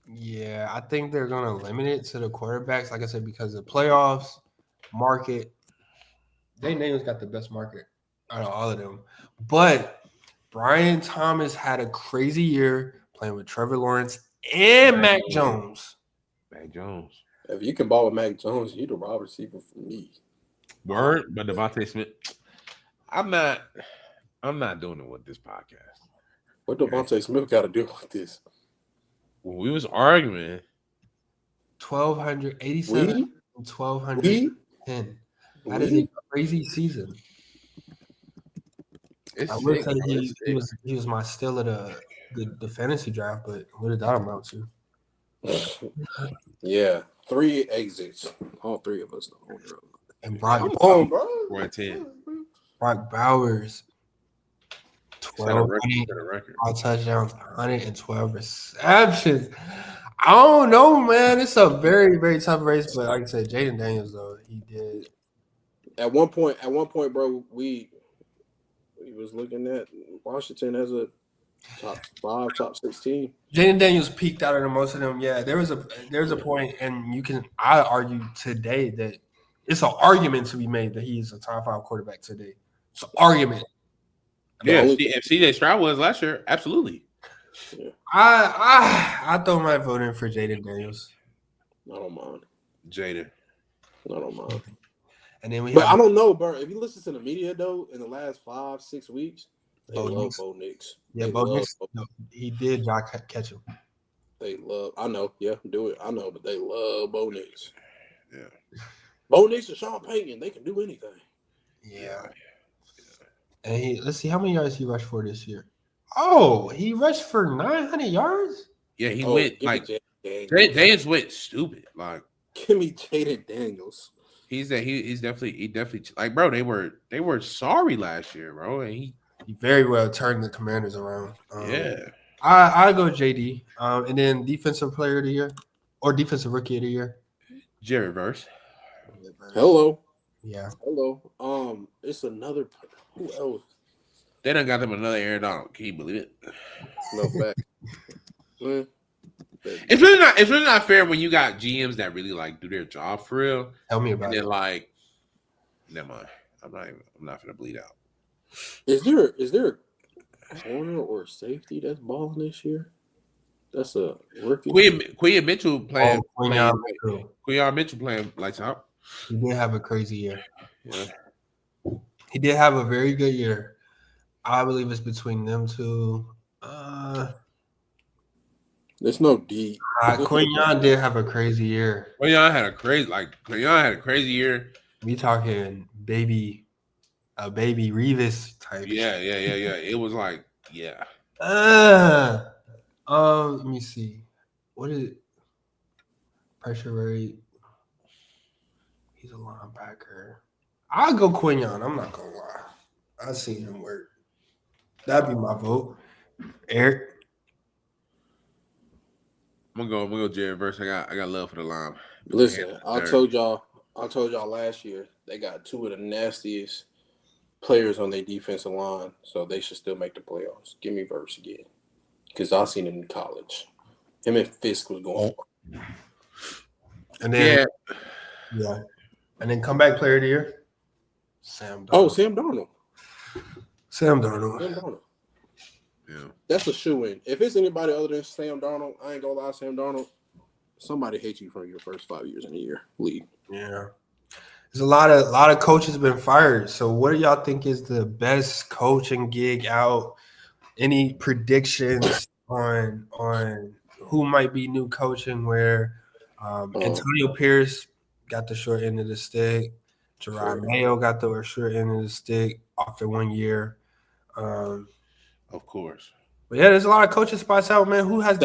Yeah, I think they're gonna limit it to the quarterbacks. Like I said, because of the playoffs market, Jaden Daniels got the best market out of all of them. But Brian Thomas had a crazy year playing with Trevor Lawrence and Mac Jones. If you can ball with Mac Jones, you're the wide receiver for me. Word, but Devontae Smith, I'm not doing it with this podcast. What Devontae Smith got to do with this? When we was arguing, 1,287 and 1,210. That is a crazy season. I would say he was my steal of the fantasy draft, but what did that amount to? Yeah, 3 exits. All 3 of us. And Brock 4-10. Brock Bowers, 12 touchdowns, 112 receptions. I don't know, man. It's a very, very tough race, but like I said, Jaden Daniels, though, he did. At one point, bro, we was looking at Washington as a top 5, top 16. Jaden Daniels peaked out of most of them. Yeah, there's a point, and I argue today that it's an argument to be made that he's a top 5 quarterback today. It's an argument. Yeah, if CJ Stroud was last year, absolutely. Yeah. I throw my vote in for Jaden Daniels. I don't mind. Jaden. I don't mind. And then I don't know, bro. If you listen to the media though, in the last 5-6 weeks, they love Bo Nix. Yeah, Bo Nix. No, he did catch him. They love. I know. Yeah, do it. I know, but they love Bo Nix. Yeah. Bo Nix and Sean Payton, they can do anything. Yeah. And let's see how many yards he rushed for this year. Oh, he rushed for 900 yards. Yeah, he went like Daniels went stupid. Like, give me Jaden Daniels. He's definitely like, bro. They were sorry last year, bro, and he very well turned the Commanders around. Yeah, I go JD, and then defensive player of the year or defensive rookie of the year, Jerry Verse. Hello. Yeah. Hello. It's another. Who else? They done got them another Aaron Donald. Can you believe it? No fact. It's really not fair when you got GMs that really like do their job for real. Tell me about it. And then like, never mind. I'm not gonna bleed out. Is there a corner or a safety that's balling this year? That's a rookie. Quinn Mitchell playing. Quinn Mitchell playing lights out. He did have a crazy year. Yeah. He did have a very good year. I believe it's between them two. There's no D. Quinyon did have a crazy year. Quinyon had a crazy year. We talking baby a baby Revis type. Yeah. It was like, yeah. Let me see. What is it? Pressure rate? He's a linebacker. I'll go Quinion. I'm not gonna lie. I've seen him work. That'd be my vote. Eric. I'm gonna go Jared Verse. I got love for the line. Listen, I told y'all last year they got two of the nastiest players on their defensive line, so they should still make the playoffs. Give me Verse again, because I seen him in college. Him and Fisk was going. And then yeah. And then comeback player of the year. Sam Darnold. Oh, Sam Darnold. Sam Darnold. Yeah. That's a shoe-in. If it's anybody other than Sam Darnold, I ain't gonna lie, Sam Darnold, somebody hates you from your first 5 years in the year league. Yeah. There's a lot of coaches been fired. So what do y'all think is the best coaching gig out? Any predictions on who might be new coaching where Antonio Pierce got the short end of the stick. Gerard Mayo got the short end of the stick after 1 year. Of course. But yeah, there's a lot of coaching spots out, man. Who has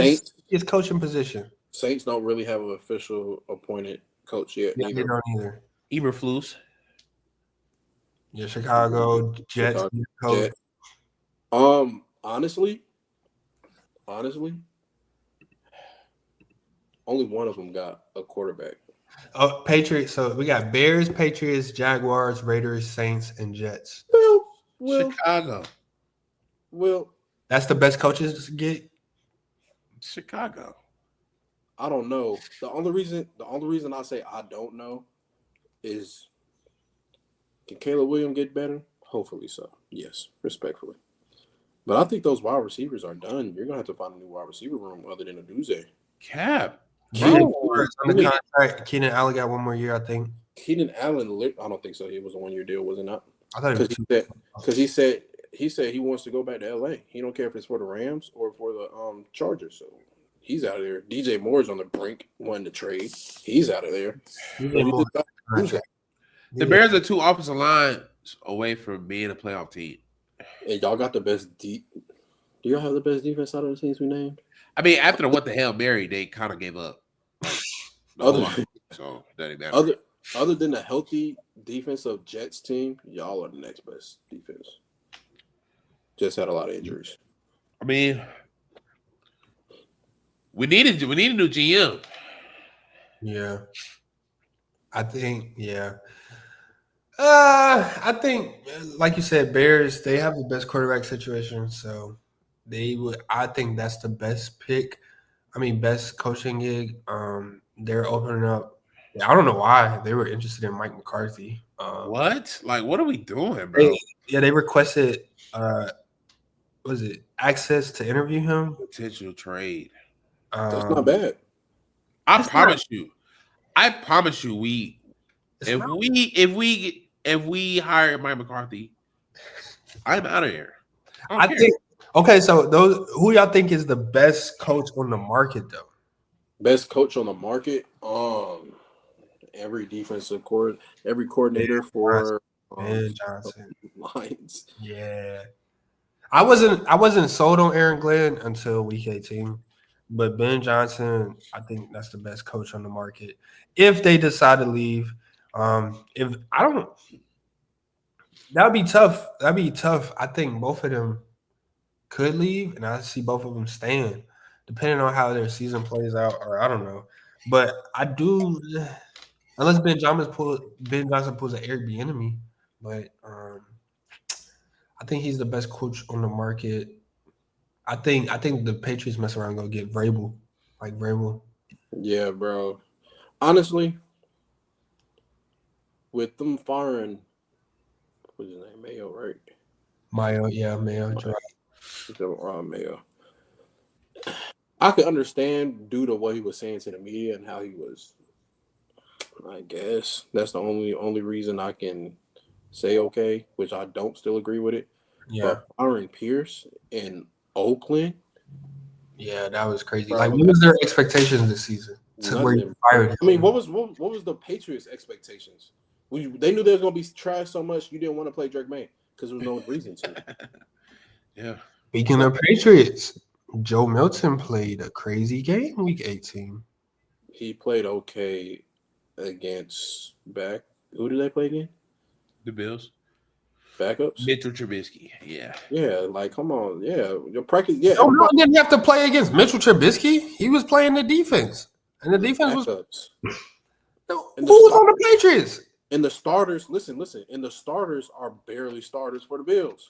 his coaching position? Saints don't really have an official appointed coach yet. Yeah, they don't either. Eberflus. Yeah, Chicago Jets. Jet. Honestly, only one of them got a quarterback. Oh, Patriots. So we got Bears, Patriots, Jaguars, Raiders, Saints, and Jets. Well, Chicago. Well, that's the best coaches get. Chicago. I don't know. The only reason I say I don't know is, can Caleb Williams get better? Hopefully so. Yes, respectfully. But I think those wide receivers are done. You're gonna have to find a new wide receiver room other than Aduze. Cap. Keenan Allen got 1 more year, I think. Keenan Allen, I don't think so. It was a 1 year deal, was it not? I thought it was because he said he wants to go back to LA. He don't care if it's for the Rams or for the Chargers. So he's out of there. DJ Moore's on the brink, wanting to trade. He's out of there. The Bears are 2 offensive lines away from being a playoff team. And y'all got the best deep. Do y'all have the best defense out of the teams we named? I mean, after the what the hell Mary, they kind of gave up. Other than the healthy defensive Jets team, y'all are the next best defense. Just had a lot of injuries. I mean, we need a new GM. Yeah, I think. Yeah, I think, like you said, Bears, they have the best quarterback situation, so they would. I think that's the best pick. I mean, best coaching gig. They're opening up. I don't know why they were interested in Mike McCarthy. What? Like, what are we doing, bro? They requested. Was it access to interview him? Potential trade. That's not bad. I promise you. If we hire Mike McCarthy, I'm out of here. I think. Okay, so who y'all think is the best coach on the market though? Best coach on the market. Every defensive every coordinator for Ben Johnson Lions. Yeah. I wasn't sold on Aaron Glenn until week 18. But Ben Johnson, I think that's the best coach on the market. If they decide to leave, that'd be tough. That'd be tough. I think both of them could leave, and I see both of them staying, depending on how their season plays out, or I don't know. But I do, unless Ben Johnson pulls an Eric Bieniemy, but I think he's the best coach on the market. I think the Patriots mess around and go get Vrabel. Yeah, bro. Honestly, with them firing, what's his name? Mayo, right? Mayo. Mayo. I could understand due to what he was saying to the media and how he was. I guess that's the only reason I can say okay, which I don't still agree with it. Yeah. But firing Pierce in Oakland. Yeah, that was crazy. Like, what was their expectations this season? Where you fired him? I mean, what was the Patriots' expectations? They knew they was gonna be trash so much you didn't want to play Drake May because there was no reason to. Yeah. Speaking of Patriots, Joe Milton played a crazy game week 18. He played okay against Who did they play again? The Bills. Backups. Mitchell Trubisky. Yeah. Yeah, like come on. Yeah, your practice. Yeah, Joe Milton didn't have to play against Mitchell Trubisky. He was playing the defense, and the defense was. backups. Who was on the Patriots? And the starters, listen, and the starters are barely starters for the Bills.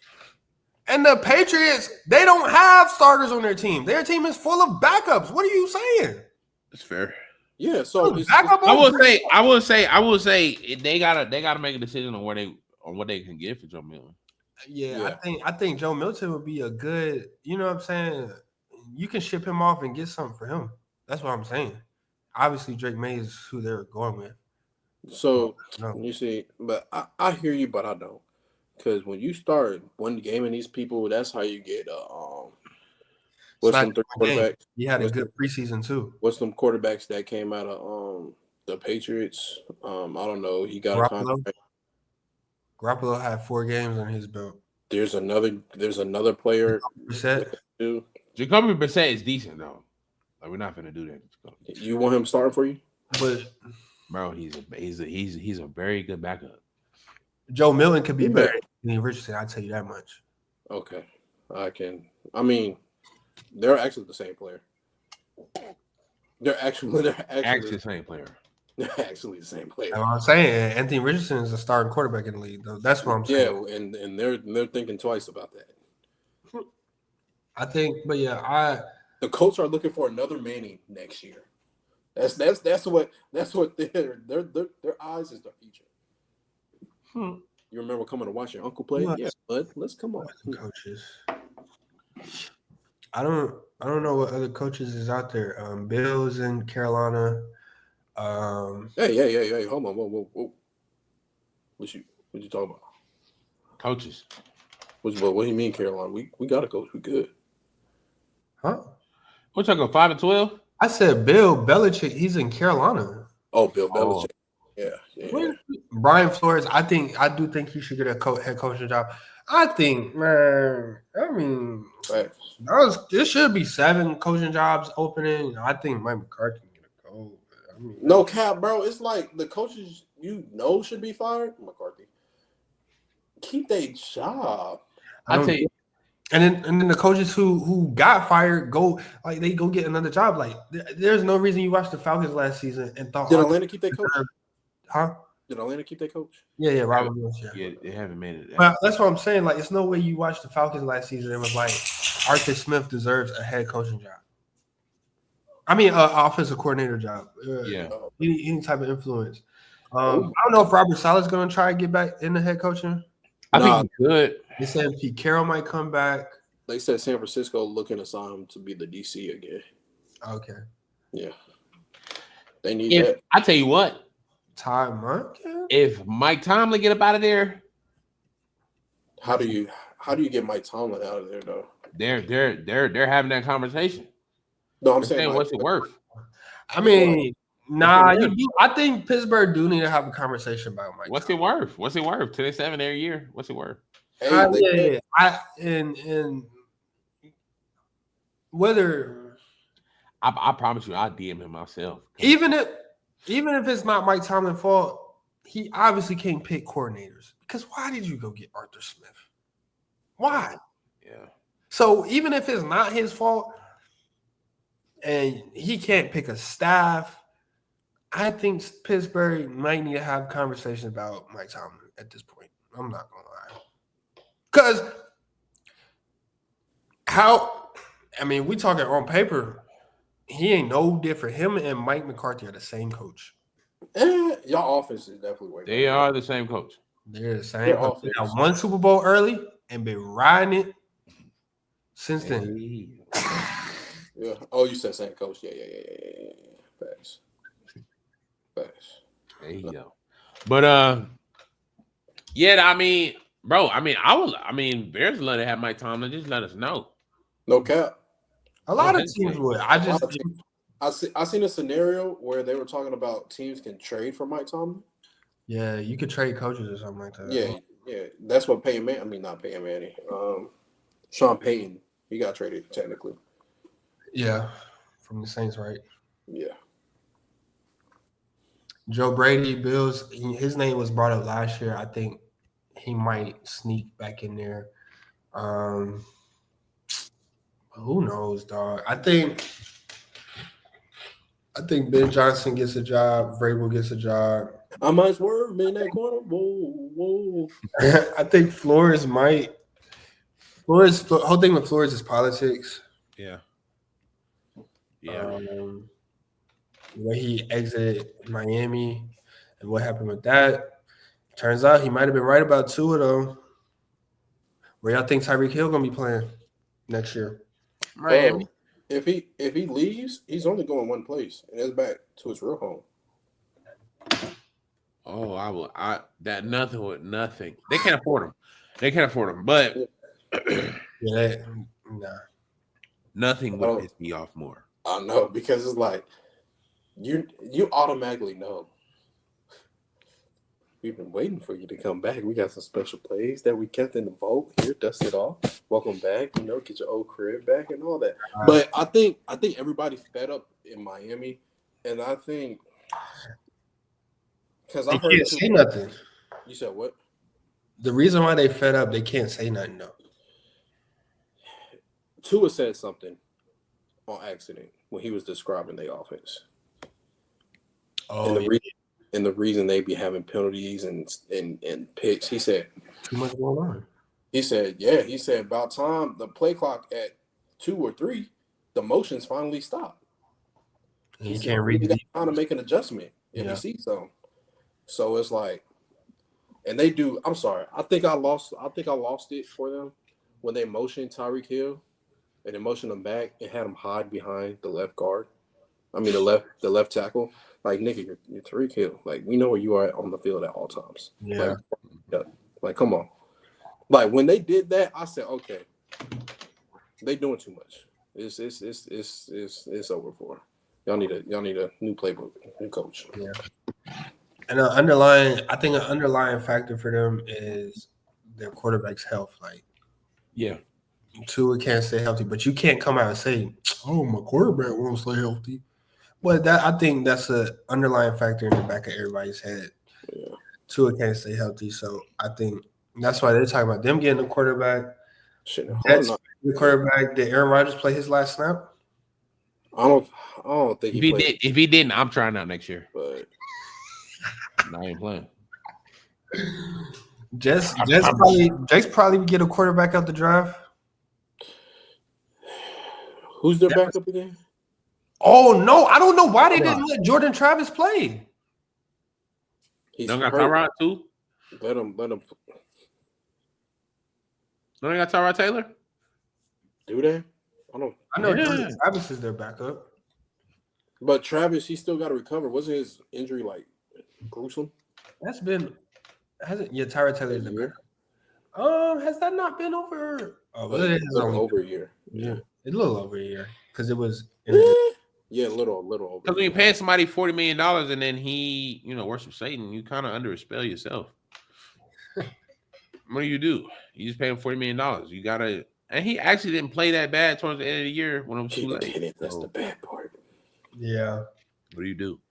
And the Patriots, they don't have starters on their team. Their team is full of backups. What are you saying? That's fair. Yeah, so I will say they gotta make a decision on what they can get for Joe Milton. Yeah, I think Joe Milton would be a good, you know what I'm saying? You can ship him off and get something for him. That's what I'm saying. Obviously, Drake May is who they're going with. So you see, but I hear you, but I don't. Because when you start one game in these people, that's how you get what's some quarterbacks? He had a good preseason too. What's some quarterbacks that came out of the Patriots? I don't know. He got a contract. Garoppolo had 4 games on his belt. There's another player. Jacoby Brissett is decent though. Like, we're not gonna do that. You want him starting for you? But bro, he's a very good backup. Joe Milton could be better than Richardson. I'll tell you that much. Okay, they're actually the same player. They're actually the same player. They're actually the same player. That's what I'm saying. Anthony Richardson is a starting quarterback in the league, though. That's what I'm saying. Yeah, and they're thinking twice about that. I think, but yeah, the Colts are looking for another Manning next year. That's what their eyes is the future. You remember coming to watch your uncle play? Yeah, but let's come on. Coaches. I don't know what other coaches is out there. Bills in Carolina. Hey, hold on, whoa. What you talking about? Coaches. What do you mean, Carolina? We got a coach. We good. Huh? We're talking 5-12. I said Bill Belichick. He's in Carolina. Oh, Bill Belichick. Yeah. Brian Flores. I do think he should get a head coaching job. I think, man. I mean, there should be 7 coaching jobs opening. I think Mike McCarthy can get a go. No cap, bro. It's like the coaches should be fired. McCarthy, keep their job. I tell you. And then the coaches who got fired go get another job. Like there's no reason you watched the Falcons last season and thought did Atlanta keep their coach? Huh? Did Atlanta keep their coach? Yeah, Robert Williams. Yeah, they haven't made it. But that's what I'm saying. Like, it's no way you watched the Falcons last season and was like, Arthur Smith deserves a head coaching job. I mean, offensive coordinator job. Any type of influence. I don't know if Robert Sala's going to try to get back in the head coaching. I think he could. They said Pete Carroll might come back. They said San Francisco looking to sign him to be the DC again. Okay. Yeah. They need that. I tell you what. Ty Monken? If Mike Tomlin get up out of there, how do you get Mike Tomlin out of there though? They're having that conversation. No, I'm saying what's it worth? I mean, I think Pittsburgh do need to have a conversation about Mike. What's it worth? What's it worth? 2-7 every year. What's it worth? And whether I promise you, I'll DM him myself. Even if it's not Mike Tomlin's fault, he obviously can't pick coordinators. Because why did you go get Arthur Smith? Why? Yeah. So even if it's not his fault and he can't pick a staff, I think Pittsburgh might need to have conversations about Mike Tomlin at this point. I'm not going to lie. Because we talking on paper, he ain't no different. Him and Mike McCarthy are the same coach. Y'all offense is definitely way better. They are the same coach. They're the same. They got one Super Bowl early and been riding it since then. Yeah. Oh, you said same coach. Yeah. Facts. There you go. But I mean, bro, Bears love to have Mike Tomlin. Just let us know. No cap. A lot of teams would. I seen a scenario where they were talking about teams can trade for Mike Tomlin. Yeah, you could trade coaches or something like that. Yeah. That's what Peyton Manning. I mean, not Peyton Manning. Sean Payton. He got traded technically. Yeah, from the Saints, right? Yeah. Joe Brady, Bills. His name was brought up last year. I think he might sneak back in there. Who knows, dog? I think Ben Johnson gets a job. Vrabel gets a job. I might swerve in that corner. Whoa. I think Flores might. The whole thing with Flores is politics. Yeah. The way he exited Miami and what happened with that. Turns out he might have been right about Tua, though. Where y'all think Tyreek Hill gonna be playing next year? Miami. If he leaves, he's only going one place, and it's back to his real home. Oh, that nothing with nothing. They can't afford him. But Yeah, nah. nothing would piss me off more. I know, because it's like you automatically know. We've been waiting for you to come back. We got some special plays that we kept in the vault. Here, dust it off. Welcome back. Get your old crib back and all that. But I think everybody's fed up in Miami, and I think because I heard can't say nothing. You said what? The reason why they fed up, they can't say nothing though. Tua said something on accident when he was describing the offense. And the reason they be having penalties and picks, he said too much going on. He said about time the play clock at 2 or 3, the motions finally stop. He can't read the time to make an adjustment if he sees something. So it's like, and they do. I'm sorry. I think I lost it for them when they motioned Tyreek Hill and they motioned him back and had him hide behind the left guard. I mean the left tackle. Like, nigga, you're Tyreek Hill. Like, we know where you are on the field at all times. Yeah. Like, come on. Like, when they did that, I said, okay, they doing too much. It's over for. Y'all need a new playbook, new coach. Yeah. And I think an underlying factor for them is their quarterback's health. Like, yeah, Tua can't stay healthy, but you can't come out and say, "Oh, my quarterback won't stay healthy." But I think that's an underlying factor in the back of everybody's head. Yeah. Tua can't stay healthy, so I think that's why they're talking about them getting a quarterback. The quarterback. Did Aaron Rodgers play his last snap? I don't think he played. If he didn't, I'm trying out next year. But I ain't playing. Jake's probably get a quarterback out the draft. Who's their backup again? Oh no, I don't know why they didn't let Jordan Travis play. He's don't got Tyrod too. Let him. Don't they got Tyrod Taylor? Do they? I know Jordan Travis is their backup. But Travis, he still got to recover. Wasn't his injury like gruesome? Tyrod Taylor is the backup. Has that not been over? Over a year. Yeah, it's a little over a year because it was. Yeah, a little over. Because when you pay somebody $40 million and then he, worships Satan, you kind of under a spell yourself. What do? You just pay him $40 million. You gotta, and he actually didn't play that bad towards the end of the year when it was too late. That's the bad part. Yeah. What do you do?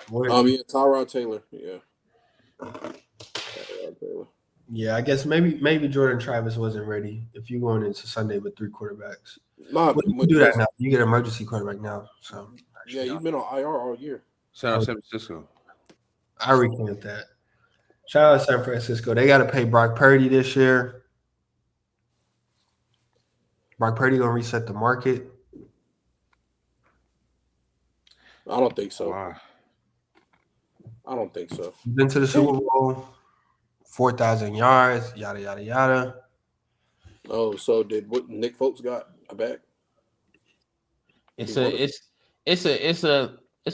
Tyrod Taylor. Yeah. Yeah, I guess maybe Jordan Travis wasn't ready. If you're going into Sunday with 3 quarterbacks, you do that now. You get an emergency quarterback now. So you've been on IR all year. Shout out San Francisco. I recant that. Shout out San Francisco. They got to pay Brock Purdy this year. Brock Purdy gonna reset the market. I don't think so. Wow. I don't think so. Been to the Super Bowl, 4,000 yards, yada yada yada. Oh, so did what Nick Folks got a back? It's a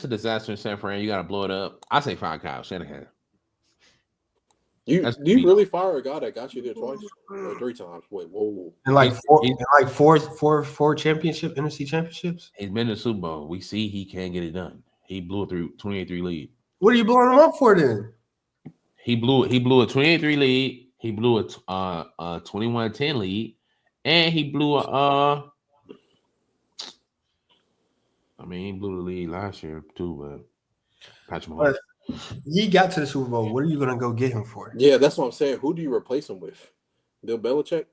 disaster in San Fran. You got to blow it up. I say fire Kyle Shanahan. Do you really fire a guy that got you there twice or 3 times? Wait, whoa! And four championship, NFC championships. He's been to the Super Bowl. We see he can't get it done. He blew through 28-3 lead. What are you blowing him up for then? He blew a 28-3 lead. He blew a 21-10 lead, and he blew a I mean, he blew the lead last year too, but Patrick Mahomes. He got to the Super Bowl. What are you gonna go get him for? Yeah, that's what I'm saying. Who do you replace him with? Bill Belichick?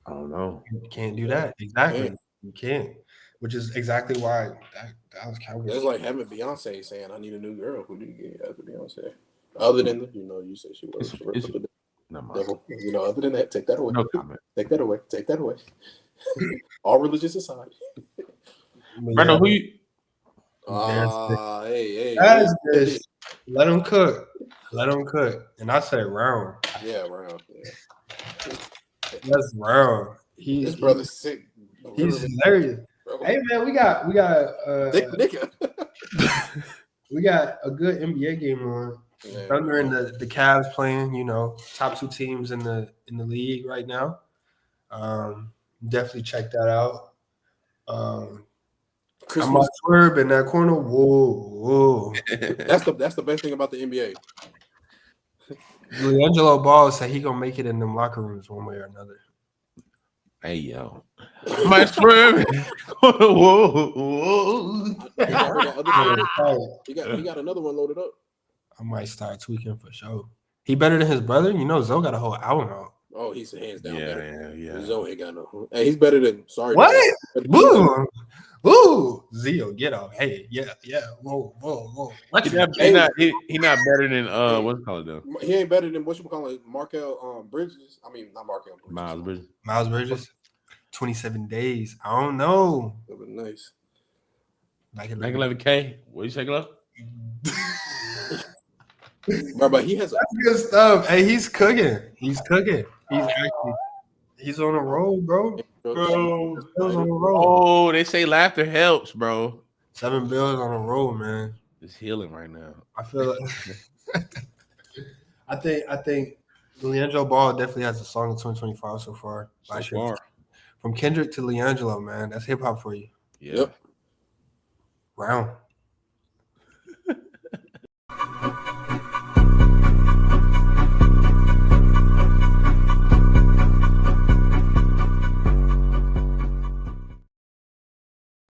I don't know. You can't do that. Exactly. You can't. Which is exactly why that was Cowboys. It's like having Beyonce saying, "I need a new girl." Who do you get after Beyonce? Other than you said she was. Devil. Other than that, take that away. No comment. Take that away. Take that away. All religious aside. Brandon, who you? Hey. Let him cook. Let him cook. And I said round. Yeah, round. Yeah. That's round. His brother's sick. He's hilarious. Bro. Hey man, we got nigga. we got a good NBA game on. Yeah, Thunder and the Cavs playing, top 2 teams in the league right now. Definitely check that out. I'm a swerve in that corner. Whoa. That's the best thing about the NBA. D'Angelo Ball said he gonna make it in them locker rooms one way or another. Hey yo, my swerve. Whoa. He got another one loaded up. I might start tweaking for sure. He better than his brother. Zoe got a whole album out. Oh, he's hands down better. Yeah. Zoe ain't got no. Hey, he's better than. Sorry. What? Boo. Ooh, Zio, get off. Hey, yeah. Whoa. He not better than what's it called though? He ain't better than what you call it, Markel Bridges. I mean, not Markel Bridges. Miles Bridges. 27 days. I don't know. That was nice. Like 11K. What you checking up? Bro, but he has That's good stuff. Hey, he's cooking. He's on a roll, bro. On a roll. Oh, they say laughter helps, bro. 7 bills on a roll, man. It's healing right now. I feel like I think Leandro Ball definitely has a song of 2025 so far. From Kendrick to Leandro, man. That's hip hop for you. Yep. Round.